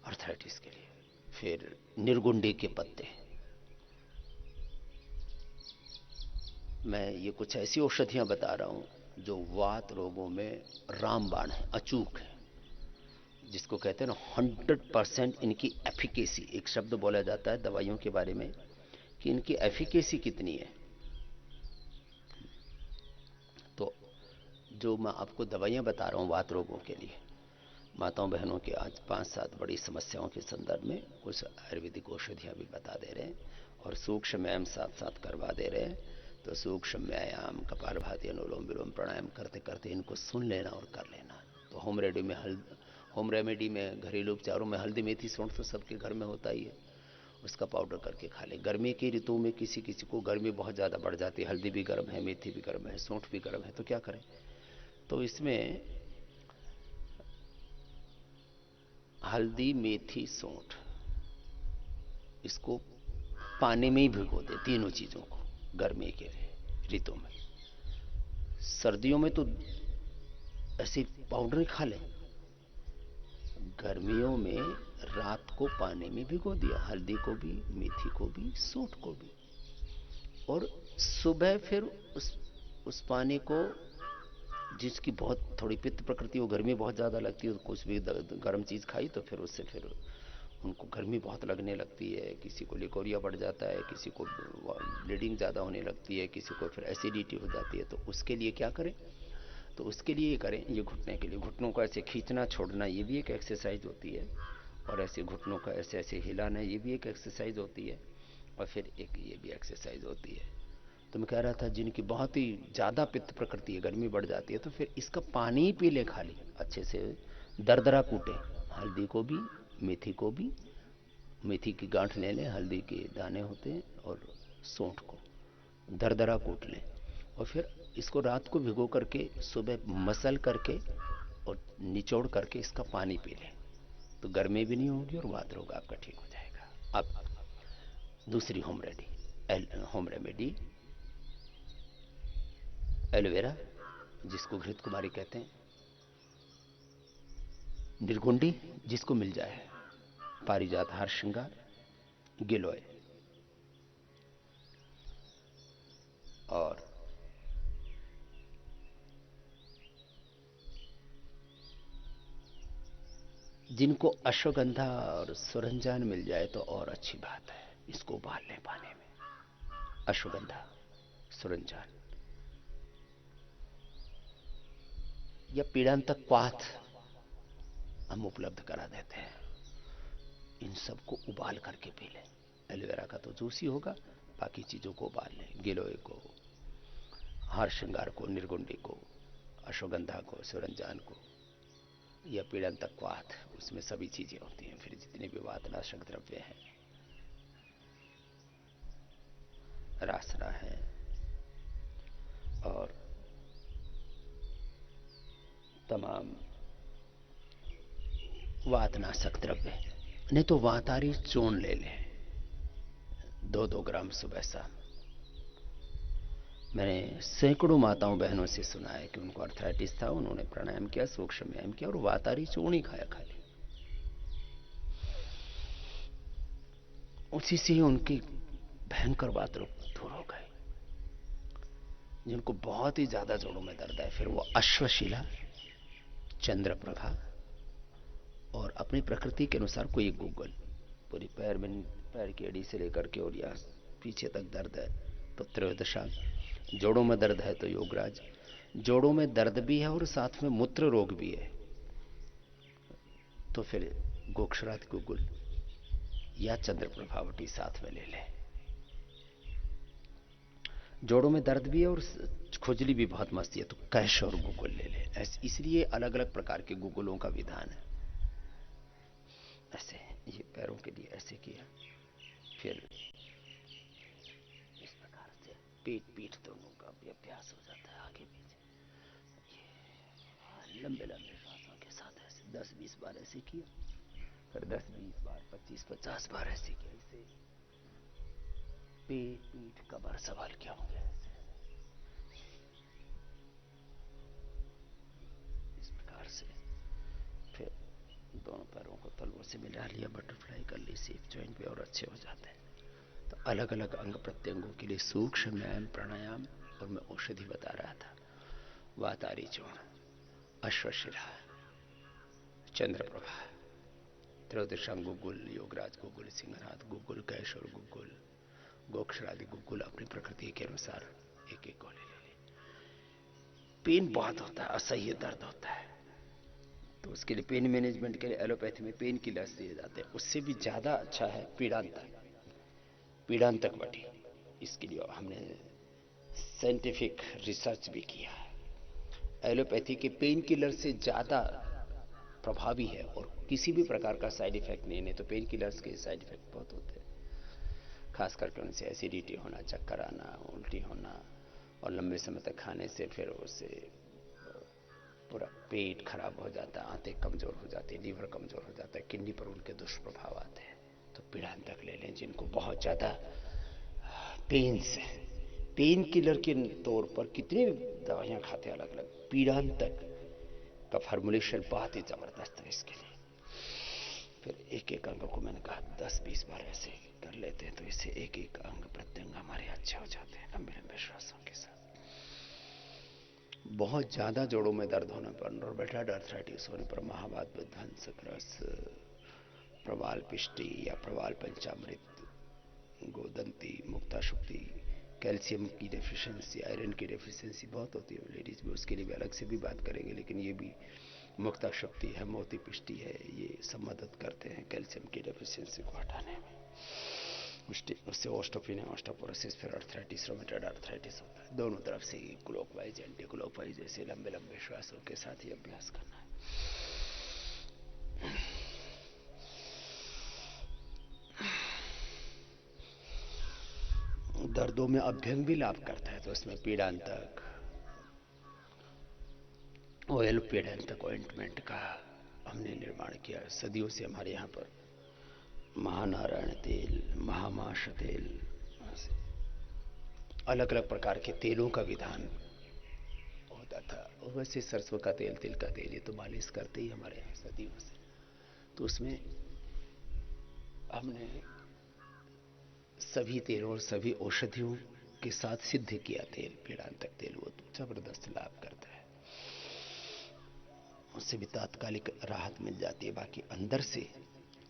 अर्थराइटिस के लिए। फिर निर्गुंडी के पत्ते, मैं ये कुछ ऐसी औषधियां बता रहा हूं जो वात रोगों में रामबाण है, अचूक है, जिसको कहते हैं ना 100% इनकी एफिकेसी। एक शब्द बोला जाता है दवाइयों के बारे में कि इनकी एफिकेसी कितनी है। तो जो मैं आपको दवाइयां बता रहा हूं वात रोगों के लिए, माताओं बहनों के आज 5-7 बड़ी समस्याओं के संदर्भ में कुछ आयुर्वेदिक औषधियां भी बता दे रहे हैं, और सूक्ष्म व्यायाम साथ साथ करवा दे रहे हैं। तो सूक्ष्म व्यायाम, कपालभाति, अनुलोम विलोम, प्राणायाम करते करते इनको सुन लेना और कर लेना। तो होम रेमेडी में, घरेलू उपचारों में हल्दी, मेथी, सौंठ तो सबके घर में होता ही है, उसका पाउडर करके खा ले। गर्मी की ऋतु में किसी किसी को गर्मी बहुत ज़्यादा बढ़ जाती है, हल्दी भी गर्म है, मेथी भी गर्म है, सौंठ भी गर्म है, तो क्या करें, तो इसमें हल्दी, मेथी, सौंठ, इसको पानी में ही भिगो दे, तीनों चीज़ों को, गर्मी के ऋतु में। सर्दियों में तो ऐसे पाउडर ही खा ले, गर्मियों में रात को पानी में भिगो दिया, हल्दी को भी, मेथी को भी, सूंठ को भी, और सुबह फिर उस पानी को, जिसकी बहुत थोड़ी पित्त प्रकृति हो, गर्मी बहुत ज्यादा लगती है, कुछ भी गर्म चीज खाई तो फिर उससे फिर उनको गर्मी बहुत लगने लगती है, किसी को लिकोरिया बढ़ जाता है, किसी को ब्लीडिंग ज़्यादा होने लगती है, किसी को फिर एसिडिटी हो जाती है। तो उसके लिए क्या करें? तो उसके लिए करें, ये घुटने के लिए, घुटनों को ऐसे खींचना छोड़ना, ये भी एक एक्सरसाइज होती है, और ऐसे घुटनों का ऐसे ऐसे हिलाना, ये भी एक एक्सरसाइज होती है, और फिर एक ये भी एक्सरसाइज होती है। तो मैं कह रहा था जिनकी बहुत ही ज़्यादा पित्त प्रकृति है, गर्मी बढ़ जाती है, तो फिर इसका पानी पी ले, खाली अच्छे से दरदरा कूटे, हल्दी को भी, मेथी को भी, मेथी की गांठ ले लें, हल्दी के दाने होते हैं, और सौंठ को दरदरा कूट लें, और फिर इसको रात को भिगो करके सुबह मसल करके और निचोड़ करके इसका पानी पी लें, तो गर्मी भी नहीं होगी और वात रोग आपका ठीक हो जाएगा। अब दूसरी होम रेमेडी, एलोवेरा, जिसको घृत कुमारी कहते हैं, निर्गुंडी जिसको मिल जाए, पारिजात हार श्रृंगार, गिलोय, और जिनको अश्वगंधा और सुरंजान मिल जाए तो और अच्छी बात है, इसको उबाल लें पानी में, अश्वगंधा, सुरंजान, या पीड़ांतक क्वाथ हम उपलब्ध करा देते हैं, इन सबको उबाल करके पी लें। एलोवेरा का तो जूस ही होगा, बाकी चीजों को उबाल लें, गिलोय को, हार श्रृंगार को, निर्गुंडी को, अश्वगंधा को, सुरंजान को, या पीड़ांतक क्वाथ, उसमें सभी चीजें होती हैं, फिर जितने भी वातनाशक द्रव्य हैं, रासना है, और तमाम वातनाशक द्रव्य, नहीं तो वातारी चूर्ण ले लें, 2-2 ग्राम सुबह शाम। मैंने सैकड़ों माताओं बहनों से सुना है कि उनको अर्थराइटिस था, उन्होंने प्राणायाम किया, सूक्ष्म व्यायाम किया, और वातारी चूर्ण ही खाया खाली, उसी से ही उनकी भयंकर वात रोग दूर हो गए। जिनको बहुत ही ज्यादा जोड़ों में दर्द है, फिर वो अश्वशिला, चंद्रप्रभा, और अपनी प्रकृति के अनुसार कोई एक गूगल, पूरी पैर की एड़ी से लेकर के और या पीछे तक दर्द है तो त्रयोदशा, जोड़ों में दर्द है तो योगराज, जोड़ों में दर्द भी है और साथ में मूत्र रोग भी है तो फिर गोक्षराज गुगुल या चंद्र प्रभावटी साथ में ले लें। जोड़ों में दर्द भी है और खुजली भी बहुत मस्ती है तो कैश और गुगुल ले लें। इसलिए अलग अलग प्रकार के गुगुलों का विधान है। ऐसे ये पैरों के लिए ऐसे किया, फिर इस प्रकार से पेट पीठ दोनों का भी अभ्यास हो जाता है, आगे पीछे ये लंबे लंबे श्वासों के साथ ऐसे 10-20 बार ऐसे किया, फिर 10-20 बार 25-50 बार ऐसे किया। इसे पेट पीठ कमर संभाल के होंगे इस प्रकार से। फिर दोनों पैरों को तलवों से मिला लिया, बटरफ्लाई कर ली, सेफ जॉइंट पे और अच्छे हो जाते हैं। तो अलग अलग अंग प्रत्यंगों के लिए सूक्ष्म व्यायाम प्राणायाम और मैं औषधि बता रहा था। वातारी चूर्ण, अश्वशिला, चंद्रप्रभा, त्रयोदशांग गुगुल, योगराज गुगुल, सिंहनाथ गुगुल, कैशोर गुगुल, गोक्षरादि गुगुल अपनी प्रकृति के अनुसार एक एक गोली ले ली। पेन बहुत होता है, असह्य दर्द होता है तो उसके लिए पेन मैनेजमेंट के लिए एलोपैथी में पेन किलर्स दिए जाते हैं। उससे भी ज्यादा अच्छा है पीड़ांतक वटी। इसके लिए हमने साइंटिफिक रिसर्च भी किया है। एलोपैथी के पेन किलर से ज्यादा प्रभावी है और किसी भी प्रकार का साइड इफेक्ट नहीं तो पेन किलर्स के साइड इफेक्ट बहुत होते हैं, खास करके उनसे एसिडिटी होना, चक्कर आना, उल्टी होना और लंबे समय तक खाने से फिर उससे पूरा पेट खराब हो जाता है, आंतें कमजोर हो जाती है, लीवर कमजोर हो जाता है, किडनी पर उनके दुष्प्रभाव आते हैं। तो पीड़ांतक ले लें जिनको बहुत ज्यादा पेन्स है। पेन किलर के तौर पर कितनी दवाइयां खाते हैं अलग अलग, पीड़ांतक का फॉर्मुलेशन बहुत ही जबरदस्त है इसके लिए। फिर एक एक अंग को मैंने कहा 10-20 बार ऐसे कर लेते हैं तो इससे एक एक अंग प्रत्यंग हमारे अच्छे हो जाते हैं लंबे लंबे श्वासों के साथ। बहुत ज्यादा जोड़ों में दर्द होने पर, रूमेटॉइड आर्थराइटिस होने पर महावात, विध्वंसक रस, प्रवाल पिष्टि या प्रवाल पंचामृत, गोदंती, मुक्ता शुक्ति, कैल्शियम की डेफिशिएंसी, आयरन की डेफिशिएंसी बहुत होती है लेडीज में, उसके लिए भी अलग से भी बात करेंगे, लेकिन ये भी मुक्ता शक्ति है, मोती पिष्टि है, ये सब मदद करते हैं कैल्शियम की डेफिशिएंसी को हटाने में। उससे ऑस्टोपिनिया, ऑस्टोपोरोसिस, फिर आर्थराइटिस, रूमेटॉइड आर्थराइटिस होता है। दोनों तरफ से क्लॉकवाइज, एंटी क्लॉकवाइज ऐसे लंबे लंबे श्वासों के साथ ही अभ्यास करना है। दर्दों में अभ्यंग भी लाभ करता है, तो इसमें पीड़ांतक, ऑयल पीड़ांतक ऑइंटमेंट का हमने निर्माण किया। सदियों से हमारे यहाँ पर महानारायण तेल, महामाश तेल, अलग अलग प्रकार के तेलों का विधान होता था। और वैसे सरसों का तेल, तिल का तेल, ये तो मालिश करते ही हमारे यहाँ सदियों से। तो उसमें हमने सभी तेलों और सभी औषधियों के साथ सिद्ध किया तेल, पीड़ांतक तेल, वो तो जबरदस्त लाभ करता है, उससे भी तात्कालिक राहत मिल जाती है। बाकी अंदर से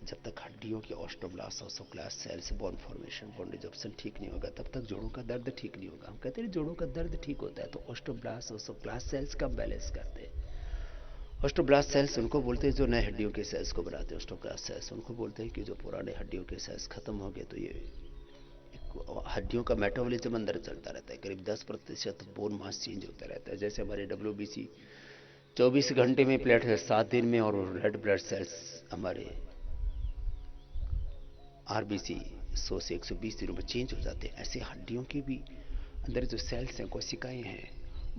जब तक हड्डियों के osteoblast, osteoclast cells, bone formation, bone resorption ठीक नहीं होगा, तब तक जोड़ों का दर्द ठीक नहीं होगा। हम कहते हैं जोड़ों का दर्द ठीक होता है तो ऑस्टोब्लास्ट, ओसोक्लास्ट सेल्स का बैलेंस करते हैं। ऑस्टोब्लास्ट सेल्स उनको बोलते हैं जो नए हड्डियों के सेल्स को बनाते हैं, ऑस्टोक्लास्ट सेल्स उनको बोलते हैं कि जो पुराने हड्डियों के सेल्स खत्म हो गए, तो ये हड्डियों का मेटाबॉलिज्म अंदर चलता रहता है। करीब 10% बोन मास चेंज होता रहता है। जैसे हमारे WBC 24 घंटे में प्लेट है 7 दिन में, और रेड ब्लड सेल्स हमारे RBC 100 से 120 दिनों में चेंज हो जाते हैं। ऐसे हड्डियों के भी अंदर जो सेल्स हैं, कोशिकाएं हैं,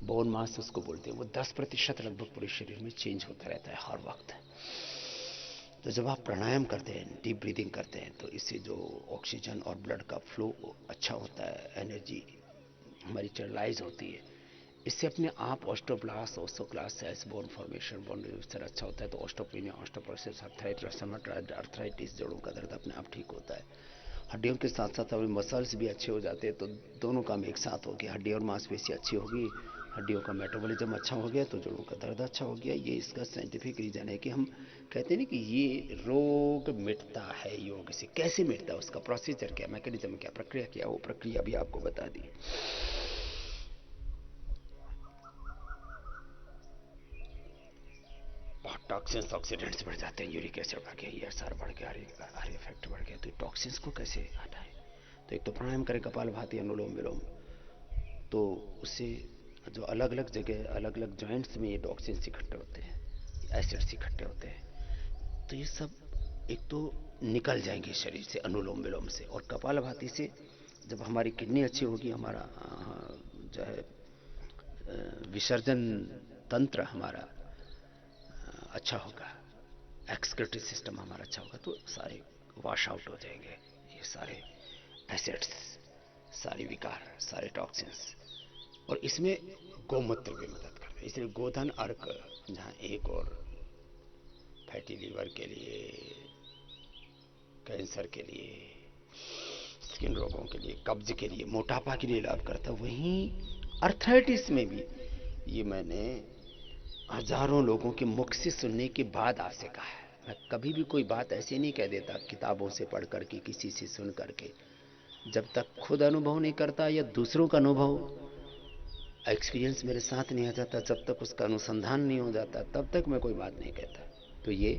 बोन मास उसको बोलते हैं, वो 10% लगभग पूरे शरीर में चेंज होता रहता है हर वक्त। तो जब आप प्राणायाम करते हैं, डीप ब्रीदिंग करते हैं, तो इससे जो ऑक्सीजन और ब्लड का फ्लो अच्छा होता है, एनर्जी हमारी चैनलाइज होती है, इससे अपने आप osteoblast, osteoclast cells, bone formation, bone resorption अच्छा होता है। तो ऑस्टोपिनिया, ऑस्टोपोरोसिस, आर्थराइटिस, जोड़ों का दर्द अपने आप ठीक होता है। हड्डियों के साथ साथ हमारे मसल्स भी अच्छे हो जाते हैं, तो दोनों काम एक साथ हो गया। हड्डी और मांसपेशी अच्छी होगी, हड्डियों का मेटाबॉलिज्म अच्छा हो गया, तो जोड़ों का दर्द अच्छा हो गया। ये इसका साइंटिफिक रीजन है कि हम कहते हैं ना कि ये रोग मिटता है योग से। कैसे मिटता है, उसका प्रोसीजर क्या, मैकेनिज्म क्या, प्रक्रिया क्या, वो प्रक्रिया भी आपको बता दी। बहुत टॉक्सिन्स, ऑक्सीडेंट्स बढ़ जाते हैं, यूरिक एसिड बढ़ गया, ESR बढ़ गया, आर इफेक्ट बढ़ गया। तो टॉक्सिन्स को कैसे हटाएं? तो एक तो प्राणायाम करें, कपालभाति, अनुलोम विलोम, तो उससे जो अलग अलग जगह, अलग अलग जॉइंट्स में ये टॉक्सिन्स इकट्ठे होते हैं, एसिड्स इकट्ठे होते हैं, तो ये सब एक तो निकल जाएंगे शरीर से अनुलोम विलोम से। और कपालभाति से जब हमारी किडनी अच्छी होगी, हमारा जो है विसर्जन तंत्र हमारा अच्छा होगा, एक्सक्रीटरी सिस्टम हमारा अच्छा होगा, तो सारे वॉश आउट हो जाएंगे ये सारे एसिड्स, सारे विकार, सारे टॉक्सिन्स। और इसमें गोमूत्र भी मदद करता है। इसलिए गोधन अर्क, जहाँ एक और फैटी लीवर के लिए, कैंसर के लिए, स्किन रोगों के लिए, कब्ज के लिए, मोटापा के लिए लाभ करता है, वहीं आर्थराइटिस में भी ये मैंने हजारों लोगों के मुख से सुनने के बाद आपसे कहा है। मैं कभी भी कोई बात ऐसी नहीं कह देता किताबों से पढ़ करके, किसी से सुन करके। जब तक खुद अनुभव नहीं करता या दूसरों का अनुभव, एक्सपीरियंस मेरे साथ नहीं आ जाता, जब तक उसका अनुसंधान नहीं हो जाता, तब तक मैं कोई बात नहीं कहता। तो ये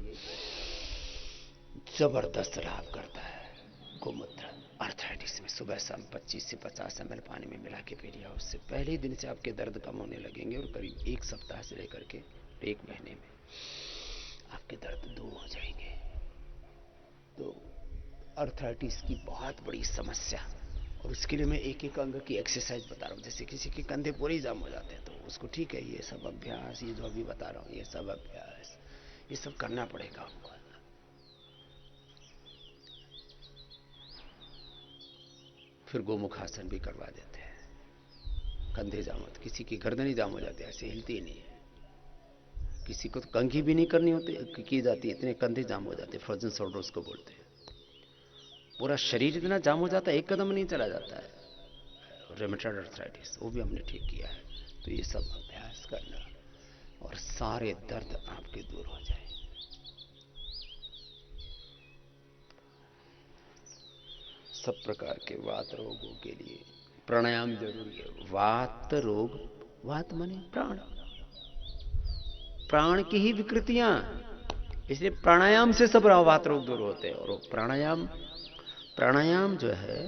जबरदस्त लाभ करता है गोमूत्र आर्थराइटिस में। सुबह शाम 25 से 50 ml पानी में मिला के पी लिया, उससे पहले दिन से आपके दर्द कम होने लगेंगे, और करीब 1 सप्ताह से लेकर के 1 महीने में आपके दर्द दूर हो जाएंगे। तो आर्थराइटिस की बहुत बड़ी समस्या, और उसके लिए मैं एक एक अंग की एक्सरसाइज बता रहा हूँ। जैसे किसी के कंधे पूरे जाम हो जाते हैं, तो उसको ठीक है, ये सब अभ्यास, ये जो अभी बता रहा हूँ, ये सब अभ्यास, ये सब करना पड़ेगा उनको। फिर गोमुखासन भी करवा देते हैं। कंधे जाम, किसी की गर्दन ही जाम हो जाती है, ऐसे हिलती ही नहीं है, किसी को तो कंघी भी नहीं करनी होती की जाती, इतने कंधे जाम हो जाते, फ्रोजन शोल्डर उसको बोलते हैं। पूरा शरीर इतना जाम हो जाता है, एक कदम नहीं चला जाता है। रेमेटॉइड आर्थराइटिस वो भी हमने ठीक किया है। तो ये सब अभ्यास करना और सारे दर्द आपके दूर हो जाए। सब प्रकार के वात रोगों के लिए प्राणायाम जरूरी है। वात रोग, वात माने प्राण, प्राण की ही विकृतियां, इसलिए प्राणायाम से सब वात रोग दूर होते हैं। और प्राणायाम, प्राणायाम जो है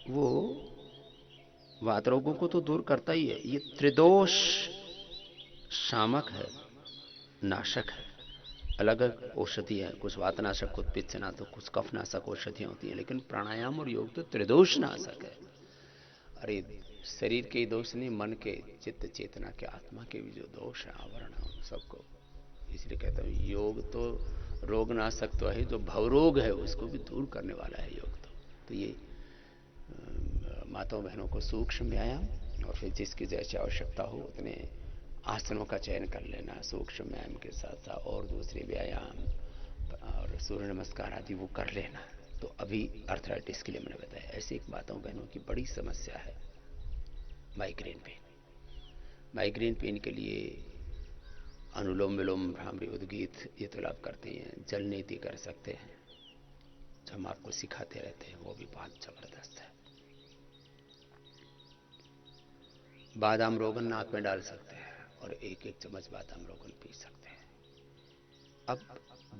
वो वात रोगों को तो दूर करता ही है। ये त्रिदोष शामक है, नाशक है। अलग अलग औषधि है, कुछ वातनाशक, कुछ पित्तनाशक, कुछ कफनाशक औषधियां होती हैं, लेकिन प्राणायाम और योग तो त्रिदोष नाशक है। अरे शरीर के दोष नहीं, मन के, चित्त चेतना के, आत्मा के भी जो दोष है, आवरण है, उन सबको, इसलिए कहता हूं योग तो रोग नाशक तो है, जो भवरोग है उसको भी दूर करने वाला है योग। तो ये माताओं बहनों को सूक्ष्म व्यायाम, और फिर जिसकी जैसी आवश्यकता हो उतने आसनों का चयन कर लेना सूक्ष्म व्यायाम के साथ साथ, और दूसरे व्यायाम और सूर्य नमस्कार आदि वो कर लेना। तो अभी आर्थराइटिस के लिए मैंने बताया। ऐसे एक माताओं बहनों की बड़ी समस्या है माइग्रेन पेन। माइग्रेन पेन के लिए अनुलोम विलोम, भ्रामरी, उद्गीत ये तो लाभ करते हैं। जल नीति कर सकते हैं, जो हम आपको सिखाते रहते हैं, वो भी बहुत जबरदस्त है। बादाम रोगन नाक में डाल सकते हैं और एक एक चम्मच बादाम रोगन पी सकते हैं। अब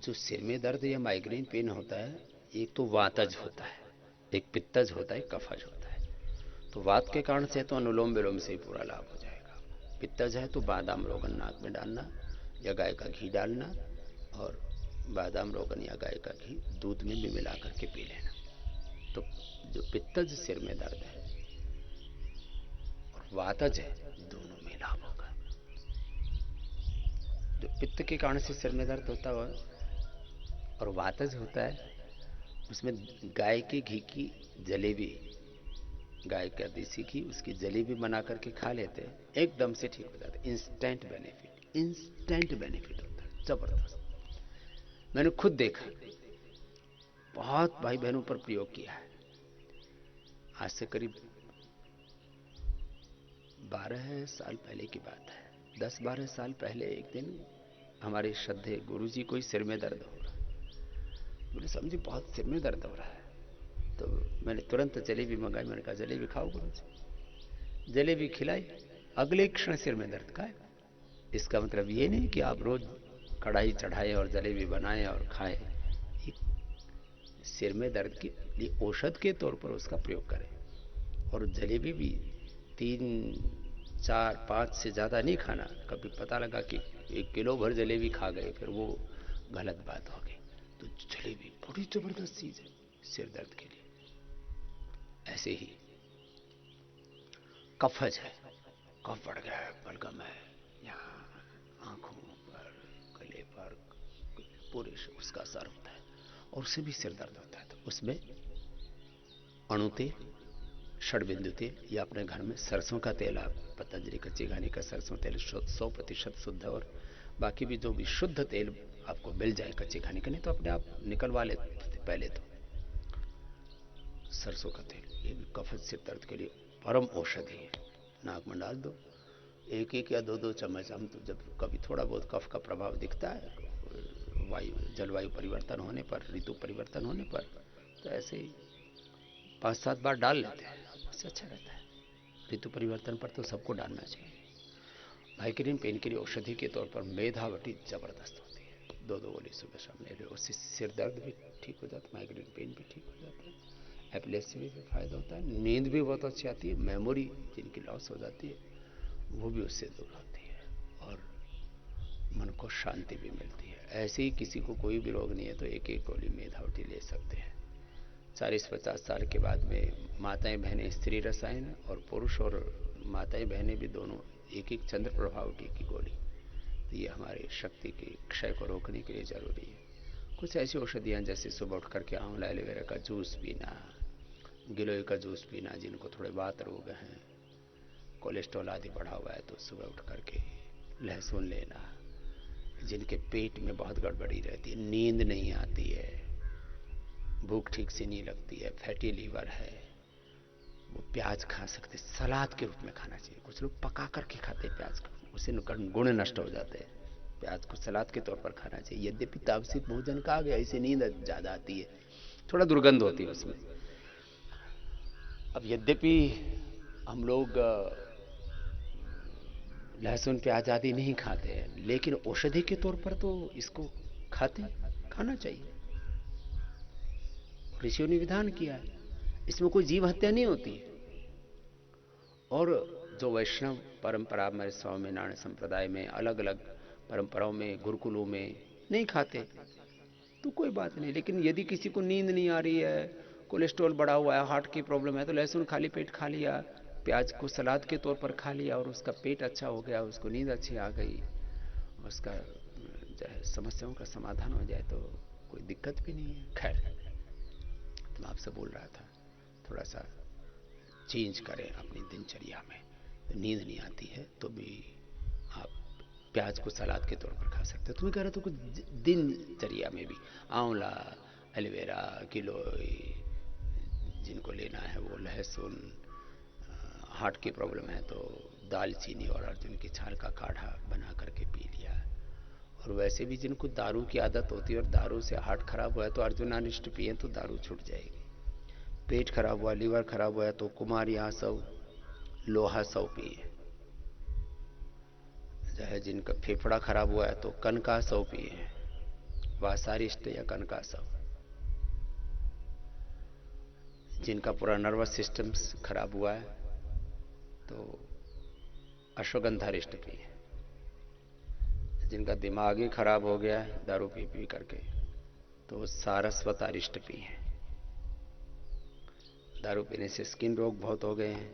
जो सिर में दर्द या माइग्रेन पेन होता है, एक तो वातज होता है, एक पित्तज होता है, कफज होता है। तो वात के कारण से तो अनुलोम विलोम से ही पूरा लाभ हो जाएगा। पित्तज है तो बादाम रोगन नाक में डालना या गाय का घी डालना, और बादाम रोगन या गाय का घी दूध में भी मिला करके पी लेना। तो जो पित्तज सिर में दर्द है और वातज है, दोनों में लाभ होगा। जो पित्त के कारण से सिर में दर्द होता है और वातज होता है, उसमें गाय के घी की जलेबी, गाय का देसी घी, उसकी जलेबी बना करके खा लेते हैं, एकदम से ठीक हो जाता है। इंस्टेंट बेनिफिट, इंस्टेंट बेनिफिट होता है, जबरदस्त। मैंने खुद देखा, बहुत भाई बहनों पर प्रयोग किया है। आज से करीब 12 साल पहले की बात है। 10-12 साल पहले एक दिन हमारे श्रद्धेय गुरुजी को ही सिर में दर्द हो रहा, बोले समझे बहुत सिर में दर्द हो रहा है। तो मैंने तुरंत जलेबी मंगाई, मैंने कहा जलेबी खाओ गुरुजी। जलेबी खिलाई, अगले क्षण सिर में दर्द का है। इसका मतलब ये नहीं कि आप रोज कढ़ाई चढ़ाएं और जलेबी बनाएं और खाएं, सिर में दर्द के लिए औषध के तौर पर उसका प्रयोग करें। और जलेबी भी 3-4-5 से ज्यादा नहीं खाना। कभी पता लगा कि 1 किलो भर जलेबी खा गए, फिर वो गलत बात हो गई। तो जलेबी बड़ी जबरदस्त चीज है सिर दर्द के लिए। ऐसे ही कफज है, कफ बढ़ गया है, बलगम है, यहाँ आंखों पर, गले पर, पूरे उसका असर होता है और उससे भी सिर दर्द होता है। तो उसमें अणु तेल, षडबिंदु तेल, या अपने घर में सरसों का तेल, आप पतंजलि कच्ची घानी का सरसों तेल 100% शुद्ध, और बाकी भी जो भी शुद्ध तेल आपको मिल जाए कच्ची घानी का, नहीं तो अपने आप निकलवा ले पहले तो सरसों का तेल, ये भी कफज सिर दर्द के लिए परम औषधि है। नाक में डाल दो, 1-1 या 2-2 चम्मच। हम तो जब कभी थोड़ा बहुत कफ का प्रभाव दिखता है जलवायु परिवर्तन होने पर, ऋतु परिवर्तन होने पर, तो ऐसे ही 5-7 बार डाल लेते हैं, उससे अच्छा रहता है। ऋतु परिवर्तन पर तो सबको डालना चाहिए। माइग्रेन पेन के लिए औषधि के तौर पर मेधावटी जबरदस्त होती है, 2-2 गोली सुबह शाम ले लो, उससे सिर दर्द भी ठीक हो जाता है, माइग्रेन पेन भी ठीक हो जाता है, एपिलेप्सी में भी फायदा होता है, नींद भी बहुत अच्छी आती है, मेमोरी जिनकी लॉस हो जाती है वो भी उससे दूर होती है, और मन को शांति भी मिलती है। ऐसे ही किसी को कोई भी रोग नहीं है तो 1-1 गोली मेधावटी ले सकते हैं। 40-50 साल के बाद में माताएं बहनें, स्त्री रसायन, और पुरुष और माताएं बहनें भी दोनों 1-1 चंद्र प्रभावटी की गोली। तो ये हमारे शक्ति के क्षय को रोकने के लिए जरूरी है। कुछ ऐसी औषधियाँ जैसे सुबह उठ करके आंवला एलोवेरा का जूस पीना, गिलोय का जूस पीना, जिनको थोड़े वात रोग हैं, कोलेस्ट्रॉल आदि बढ़ा हुआ है, तो सुबह उठ करके लहसुन लेना, जिनके पेट में बहुत गड़बड़ी रहती है, नींद नहीं आती है, भूख ठीक से नहीं लगती है, फैटी लीवर है, वो प्याज खा सकते, सलाद के रूप में खाना चाहिए। कुछ लोग पका करके खाते हैं प्याज को, उससे गुण नष्ट हो जाते हैं। प्याज को सलाद के तौर पर खाना चाहिए। यद्यपि तामसिक भोजन कहा गया, इससे नींद ज्यादा आती है, थोड़ा दुर्गंध होती है उसमें। अब यद्यपि हम लोग लहसुन प्याज आदि नहीं खाते हैं, लेकिन औषधि के तौर पर तो इसको खाते, खाना चाहिए। ऋषियों ने विधान किया है, इसमें कोई जीव हत्या नहीं होती है। और जो वैष्णव परंपरा में, स्वामीनारायण संप्रदाय में, अलग अलग परंपराओं में, गुरुकुलों में नहीं खाते तो कोई बात नहीं। लेकिन यदि किसी को नींद नहीं आ रही है, कोलेस्ट्रॉल बढ़ा हुआ है, हार्ट की प्रॉब्लम है, तो लहसुन खाली पेट खा लिया, प्याज को सलाद के तौर पर खा लिया और उसका पेट अच्छा हो गया, उसको नींद अच्छी आ गई, उसका जो है समस्याओं का समाधान हो जाए तो कोई दिक्कत भी नहीं है। खैर, तो मैं आपसे बोल रहा था थोड़ा सा चेंज करें अपनी दिनचर्या में। तो नींद नहीं आती है तो भी आप प्याज को सलाद के तौर पर खा सकते हो। तुम्हें कह रहा था कुछ दिनचर्या में भी आंवला, एलोवेरा, गिलोय, जिनको लेना है वो, लहसुन, हार्ट की प्रॉब्लम है तो दालचीनी और अर्जुन की छाल का काढ़ा बना करके पी लिया। और वैसे भी जिनको दारू की आदत होती है और दारू से हार्ट खराब हुआ है तो अर्जुन अनिष्ट पिए तो दारू छूट जाएगी। पेट खराब हुआ, लीवर खराब हुआ है तो कुमार यहाँ सब लोहा सौ पिए। चाहे जिनका फेफड़ा खराब हुआ है तो कनका सौ पिए, वासारिष्ट या कनका सौ। जिनका पूरा नर्वस सिस्टम खराब हुआ है तो अश्वगंधारिष्ट पिए। जिनका दिमाग ही खराब हो गया है दारू पी पी करके तो सारस्वतारिष्ट पिए। दारू पीने से स्किन रोग बहुत हो गए हैं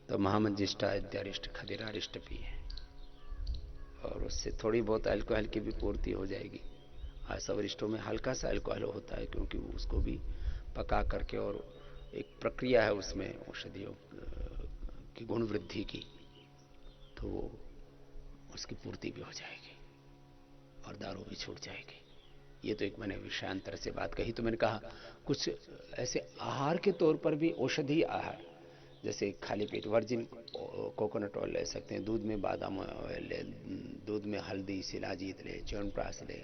तो महामंजिष्ठा इत्यारिष्ट, खदिरारिष्ट पिए, और उससे थोड़ी बहुत अल्कोहल की भी पूर्ति हो जाएगी। आसवरिष्टों में हल्का सा अल्कोहल होता है क्योंकि उसको भी पका करके, और एक प्रक्रिया है उसमें औषधियों की गुण वृद्धि की, तो वो उसकी पूर्ति भी हो जाएगी और दारू भी छूट जाएगी। ये तो एक मैंने विषयांतर से बात कही। तो मैंने कहा कुछ ऐसे आहार के तौर पर भी औषधि आहार, जैसे खाली पेट वर्जिन कोकोनट ऑयल ले सकते हैं, दूध में बादाम ऑयल ले, दूध में हल्दी, शिलाजीत ले, च्यवनप्राश ले,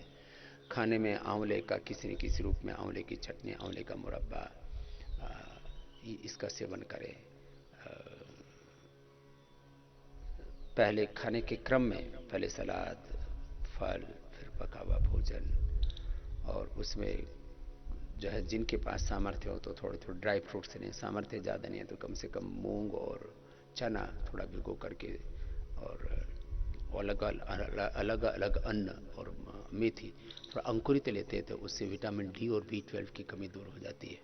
खाने में आंवले का किसी न किसी रूप में आंवले की चटनी, आंवले का मुरब्बा, इसका सेवन करें। पहले खाने के क्रम में पहले सलाद, फल, फिर पका हुआ भोजन, और उसमें जो है जिनके पास सामर्थ्य हो तो थोड़े थोड़े ड्राई फ्रूट्स लें, सामर्थ्य ज़्यादा नहीं है तो कम से कम मूंग और चना थोड़ा भिगो करके, और अलग अलग अलग अन्न और मेथी थोड़ा अंकुरित लेते हैं तो उससे विटामिन डी और B12 की कमी दूर हो जाती है।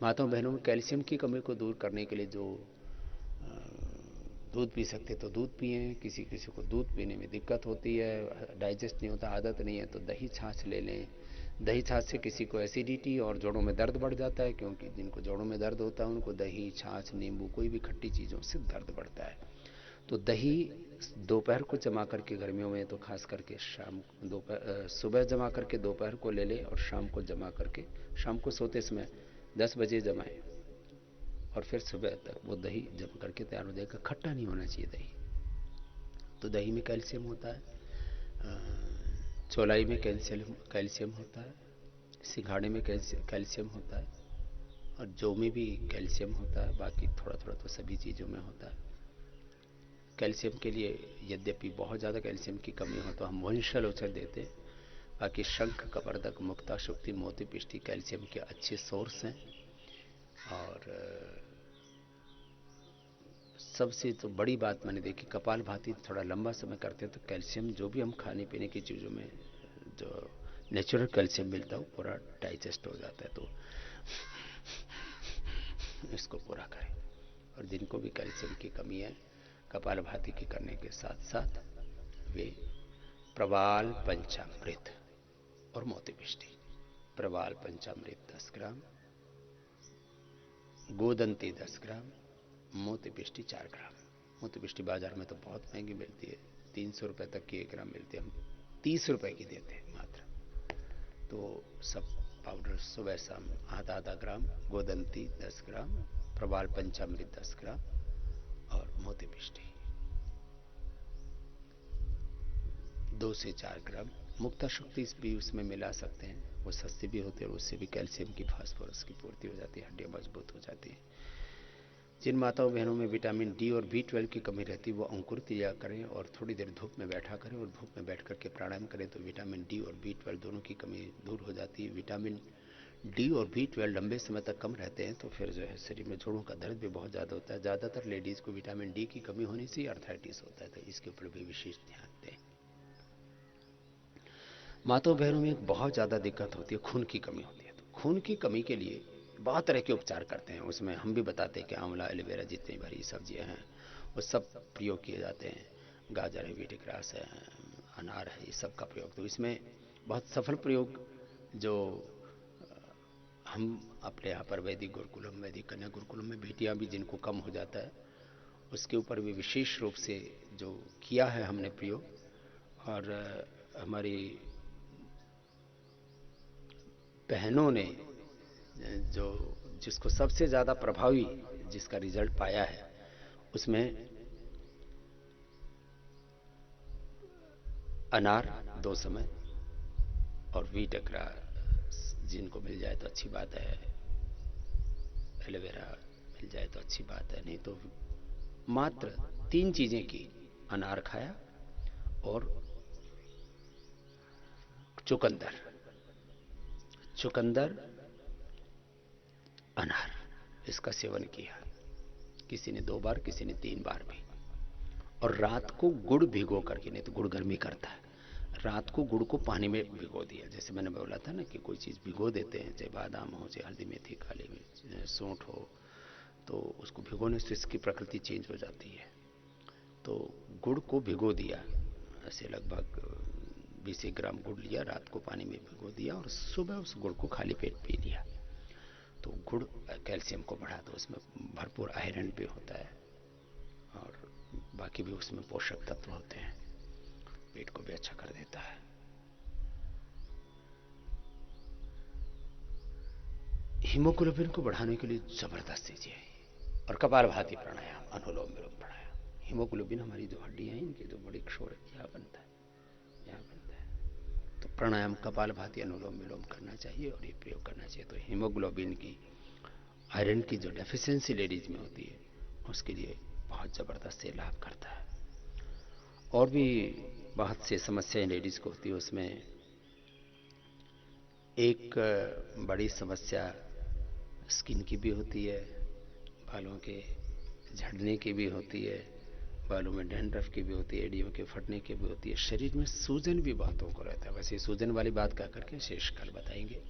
माताओं बहनों में कैल्शियम की कमी को दूर करने के लिए जो दूध पी सकते तो दूध पिए, किसी किसी को दूध पीने में दिक्कत होती है, डाइजेस्ट नहीं होता, आदत नहीं है तो दही छाछ ले लें। दही छाछ से किसी को एसिडिटी और जोड़ों में दर्द बढ़ जाता है, क्योंकि जिनको जोड़ों में दर्द होता है उनको दही, छाछ, नींबू, कोई भी खट्टी चीज़ों से दर्द बढ़ता है। तो दही दोपहर को जमा करके, गर्मियों में तो खास करके शाम, दोपहर सुबह जमा करके दोपहर को ले लें और शाम को जमा करके, शाम को सोते समय 10 बजे जमाएं और फिर सुबह तक वो दही जम करके तैयार हो जाएगा। खट्टा नहीं होना चाहिए दही। तो दही में कैल्शियम होता है, चौलाई में कैल्शियम होता है, सिंघाड़े में कैल्शियम होता है, और जौ में भी कैल्शियम होता है। बाकी थोड़ा थोड़ा तो सभी चीज़ों में होता है। कैल्शियम के लिए यद्यपि बहुत ज़्यादा कैल्शियम की कमी हो तो हम वंशल औषध देते हैं। बाकी शंख, कपर्दक, मुक्ता, शुक्ति, मोती, पिष्टी कैल्शियम के अच्छे सोर्स हैं। और सबसे तो बड़ी बात मैंने देखी, कपालभाति थोड़ा लंबा समय करते हैं तो कैल्शियम जो भी हम खाने पीने की चीज़ों में जो नेचुरल कैल्शियम मिलता है वो पूरा डाइजेस्ट हो जाता है। तो इसको पूरा करें। और जिनको भी कैल्शियम की कमी है, कपालभाति की करने के साथ साथ वे प्रवाल पंचामृत और मोती पिष्टी, प्रवाल पंचामृत 10 ग्राम, गोदंती 10 ग्राम, मोती पिष्टी 4 ग्राम। मोती पिष्टी बाजार में तो बहुत महंगी मिलती है, 300 रुपये तक की 1 ग्राम मिलती है। हम 30 रुपए की देते हैं मात्र। तो सब पाउडर सुबह शाम आधा आधा ग्राम, गोदंती 10 ग्राम, प्रवाल पंचामृत 10 ग्राम और मोती पिष्टी 2 से 4 ग्राम। मुक्ता शक्ति भी उसमें मिला सकते हैं, वो सस्ती भी होती है और उससे भी कैल्शियम की, फास्फोरस की पूर्ति हो जाती है, हड्डियां मजबूत हो जाती है। जिन माताओं बहनों में विटामिन डी और B12 की कमी रहती है वो अंकुरित लिया करें और थोड़ी देर धूप में बैठा करें और धूप में बैठ करके प्राणायाम करें तो विटामिन डी और B12 दोनों की कमी दूर हो जाती है। विटामिन डी और B12 लंबे समय तक कम रहते हैं तो फिर जो है शरीर में जोड़ों का दर्द भी बहुत ज़्यादा होता है। ज़्यादातर लेडीज़ को विटामिन डी की कमी होने से अर्थराइटिस होता है, तो इसके ऊपर भी विशेष ध्यान दें। माताओं बहनों में एक बहुत ज़्यादा दिक्कत होती है, खून की कमी होती है। तो खून की कमी के लिए बहुत तरह के उपचार करते हैं, उसमें हम भी बताते हैं कि आंवला, एलोवेरा, जितनी भरी सब्जियां हैं वो सब प्रयोग किए जाते हैं। गाजर है, वीट ग्रास है, अनार है, ये सब का प्रयोग। तो इसमें बहुत सफल प्रयोग जो हम अपने यहाँ पर वैदिक गुरुकुलम, वैदिक कन्या गुरुकुलम में बेटियाँ भी जिनको कम हो जाता है उसके ऊपर भी विशेष रूप से जो किया है हमने प्रयोग। और हमारी बहनों ने जो जिसको सबसे ज़्यादा प्रभावी जिसका रिजल्ट पाया है उसमें अनार 2 समय और वीट ग्रास जिनको मिल जाए तो अच्छी बात है, एलोवेरा मिल जाए तो अच्छी बात है, नहीं तो मात्र 3 चीजें की, अनार खाया और चुकंदर, चुकंदर अनार, इसका सेवन किया। किसी ने 2 बार, किसी ने 3 बार भी। और रात को गुड़ भिगो करके, नहीं तो गुड़ गर्मी करता है, रात को गुड़ को पानी में भिगो दिया। जैसे मैंने बोला था ना कि कोई चीज़ भिगो देते हैं, चाहे बादाम हो, चाहे हल्दी, मेथी, काली मिर्च, सौंठ हो, तो उसको भिगोने से इसकी प्रकृति चेंज हो जाती है। तो गुड़ को भिगो दिया, ऐसे लगभग 20 ग्राम गुड़ लिया, रात को पानी में भिगो दिया और सुबह उस गुड़ को खाली पेट पी लिया। तो गुड़ कैल्शियम को बढ़ा, तो उसमें भरपूर आयरन भी होता है और बाकी भी उसमें पोषक तत्व होते हैं, पेट को भी अच्छा कर देता है। हीमोग्लोबिन को बढ़ाने के लिए जबरदस्त चीज है। और कपालभाति प्राणायाम, अनुलोम विलोम प्राणायाम। हीमोग्लोबिन हमारी जो हड्डियां हैं इनके जो बड़ी क्षोर यहाँ बनता है, यहाँ बनता है। तो प्राणायाम, कपालभाति, अनुलोम विलोम करना चाहिए और ये प्रयोग करना चाहिए। तो हीमोग्लोबिन की, आयरन की जो डेफिशिएंसी लेडीज में होती है उसके लिए बहुत जबरदस्त से लाभ करता है। और भी बहुत से समस्याएं लेडीज को होती है, उसमें एक बड़ी समस्या स्किन की भी होती है, बालों के झड़ने की भी होती है, बालों में डैंड्रफ की भी होती है, एड़ियों के फटने की भी होती है, शरीर में सूजन भी बहुतों को रहता है। वैसे सूजन वाली बात कह करके शेष कल बताएंगे।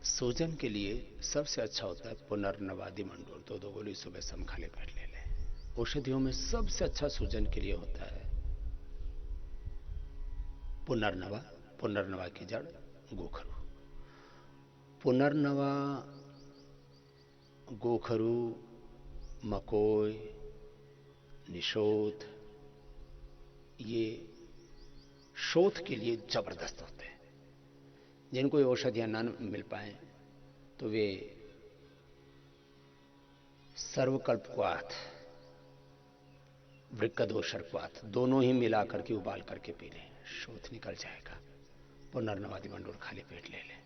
सूजन के लिए सबसे अच्छा होता है पुनर्नवादि मंडूर, 2 गोली सुबह शाम खाली पेट ले लें। औषधियों में सबसे अच्छा सूजन के लिए होता है पुनर्नवा, पुनर्नवा की जड़ गोखरू। पुनर्नवा, गोखरू, मकोई, निशोध, ये शोथ के लिए जबरदस्त होते हैं। जिनको ये औषधियां ना मिल पाए तो वे सर्वकल्पवात, वृक्कदोषर्कवात दोनों ही मिला करके उबाल करके पी लें, शोथ निकल जाएगा। पुनर्नवादि मंडूर खाली पेट ले लें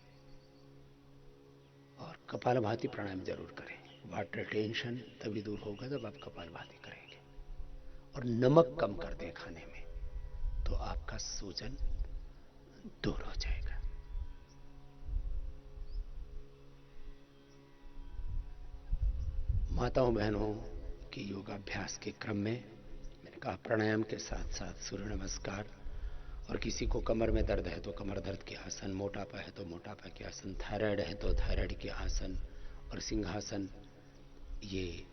और कपालभाति प्राणायाम जरूर करें। वाटर टेंशन तभी दूर होगा जब आप कपालभाति करेंगे। और नमक कम कर दें खाने में तो आपका सूजन दूर हो जाएगा। माताओं बहनों की योगाभ्यास के क्रम में मैंने कहा प्राणायाम के साथ साथ सूर्य नमस्कार, और किसी को कमर में दर्द है तो कमर दर्द के आसन, मोटापा है तो मोटापा के आसन, थायराइड है तो थायराइड के आसन और सिंहासन, ये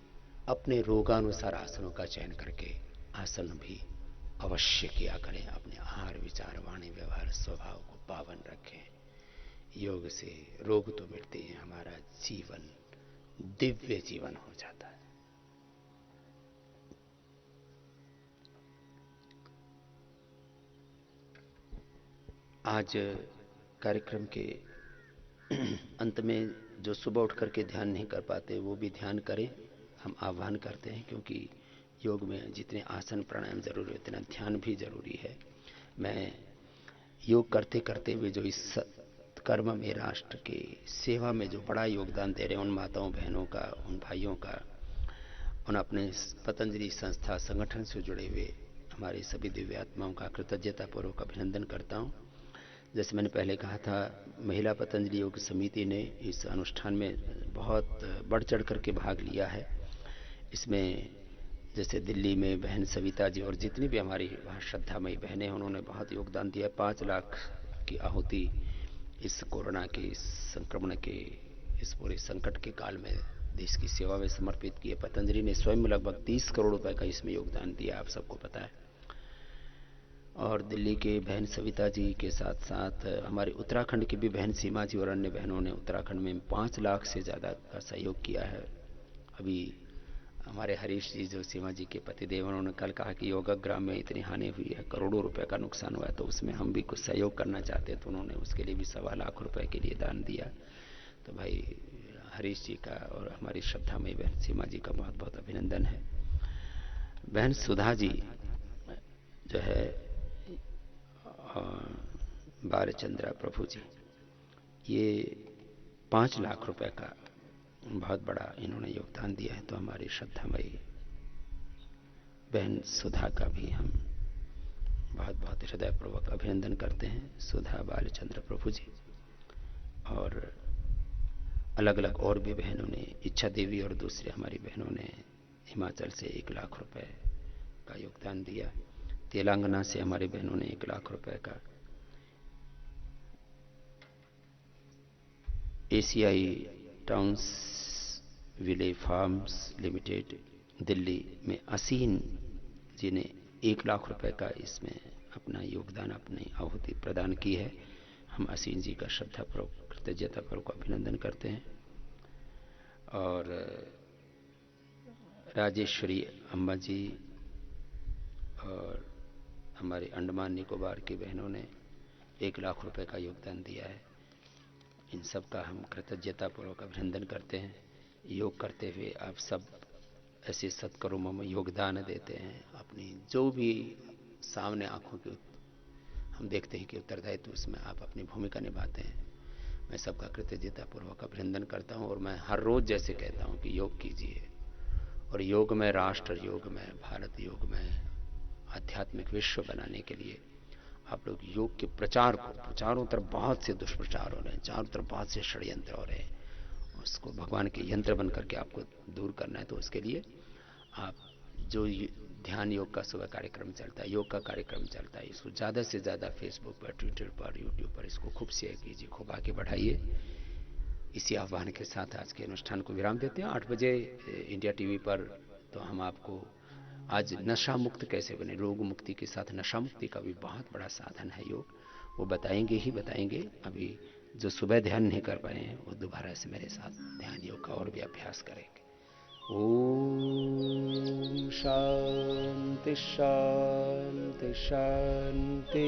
अपने रोगानुसार आसनों का चयन करके आसन भी अवश्य किया करें। अपने आहार, विचार, वाणी, व्यवहार, स्वभाव को पावन रखें। योग से रोग तो मिटते हैं, हमारा जीवन दिव्य जीवन हो जाता है। आज कार्यक्रम के अंत में जो सुबह उठ करके ध्यान नहीं कर पाते वो भी ध्यान करें, हम आह्वान करते हैं, क्योंकि योग में जितने आसन प्राणायाम जरूरी है उतना ध्यान भी जरूरी है। मैं योग करते करते हुए जो इस कर्म में राष्ट्र के सेवा में जो बड़ा योगदान दे रहे हैं उन माताओं बहनों का, उन भाइयों का, उन अपने पतंजलि संस्था संगठन से जुड़े हुए हमारे सभी दिव्य आत्माओं का कृतज्ञतापूर्वक अभिनंदन करता हूँ। जैसे मैंने पहले कहा था, महिला पतंजलि योग समिति ने इस अनुष्ठान में बहुत बढ़ चढ़ करके भाग लिया है। इसमें जैसे दिल्ली में बहन सविता जी और जितनी भी हमारी वहाँ श्रद्धामयी बहनें हैं उन्होंने बहुत योगदान दिया। 5 लाख की आहुति इस कोरोना के इस संक्रमण के इस पूरे संकट के काल में देश की सेवा में समर्पित किए। पतंजलि ने स्वयं लगभग 30 करोड़ रुपए का इसमें योगदान दिया, आप सबको पता है। और दिल्ली के बहन सविता जी के साथ साथ हमारे उत्तराखंड की भी बहन सीमा जी और अन्य बहनों ने उत्तराखंड में 5 लाख से ज़्यादा का सहयोग किया है। अभी हमारे हरीश जी जो सीमा जी के पतिदेव, उन्होंने कल कहा कि योगाग्राम में इतनी हानि हुई है, करोड़ों रुपए का नुकसान हुआ है, तो उसमें हम भी कुछ सहयोग करना चाहते हैं, तो उन्होंने उसके लिए भी 1.25 लाख रुपए के लिए दान दिया। तो भाई हरीश जी का और हमारी श्रद्धामयी बहन सीमा जी का बहुत बहुत अभिनंदन है। बहन सुधा जी जो है बालचंद्रा प्रभु जी, ये 5 लाख रुपए का बहुत बड़ा इन्होंने योगदान दिया है। तो हमारी श्रद्धामयी बहन सुधा का भी हम बहुत बहुत हृदयपूर्वक अभिनंदन करते हैं, सुधा बालचंद्र प्रभु जी। और अलग अलग और भी बहनों ने, इच्छा देवी और दूसरी हमारी बहनों ने हिमाचल से 1 लाख रुपए का योगदान दिया। तेलंगाना से हमारी बहनों ने 1 लाख रुपए का, एशियाई टाउन्स विले फार्म्स लिमिटेड दिल्ली में असीन जी ने 1 लाख रुपए का इसमें अपना योगदान, अपनी आहुति प्रदान की है। हम असीन जी का श्रद्धापूर्वक कृतज्ञतापूर्वक अभिनंदन करते हैं। और राजेश्वरी अम्मा जी और हमारे अंडमान निकोबार की बहनों ने 1 लाख रुपए का योगदान दिया है। इन सब का हम कृतज्ञतापूर्वक अभिनंदन करते हैं। योग करते हुए आप सब ऐसे सत्कर्मों में योगदान देते हैं, अपनी जो भी सामने आंखों की हम देखते हैं कि उत्तरदायित्व, उसमें आप अपनी भूमिका निभाते हैं। मैं सबका कृतज्ञतापूर्वक अभिनंदन करता हूं। और मैं हर रोज जैसे कहता हूं कि योग कीजिए, और योग में राष्ट्र, योग में भारत, योग में आध्यात्मिक विश्व बनाने के लिए आप लोग योग के प्रचार को, चारों तरफ बहुत से दुष्प्रचार हो रहे हैं, चारों तरफ बहुत से षड्यंत्र हो रहे हैं, उसको भगवान के यंत्र बन करके आपको दूर करना है। तो उसके लिए आप जो ध्यान योग का सुबह कार्यक्रम चलता है, योग का कार्यक्रम चलता है, इसको ज़्यादा से ज़्यादा फेसबुक पर, ट्विटर पर, यूट्यूब पर इसको खूब शेयर कीजिए, खूब आगे बढ़ाइए। इसी आह्वान के साथ आज के अनुष्ठान को विराम देते हैं। 8 बजे इंडिया टीवी पर तो हम आपको आज नशा मुक्त कैसे बने, रोग मुक्ति के साथ नशा मुक्ति का भी बहुत बड़ा साधन है योग, वो बताएंगे ही बताएंगे। अभी जो सुबह ध्यान नहीं कर पाए हैं वो दोबारा से मेरे साथ ध्यान योग का और भी अभ्यास करेंगे। ओम शांति शांति शांति।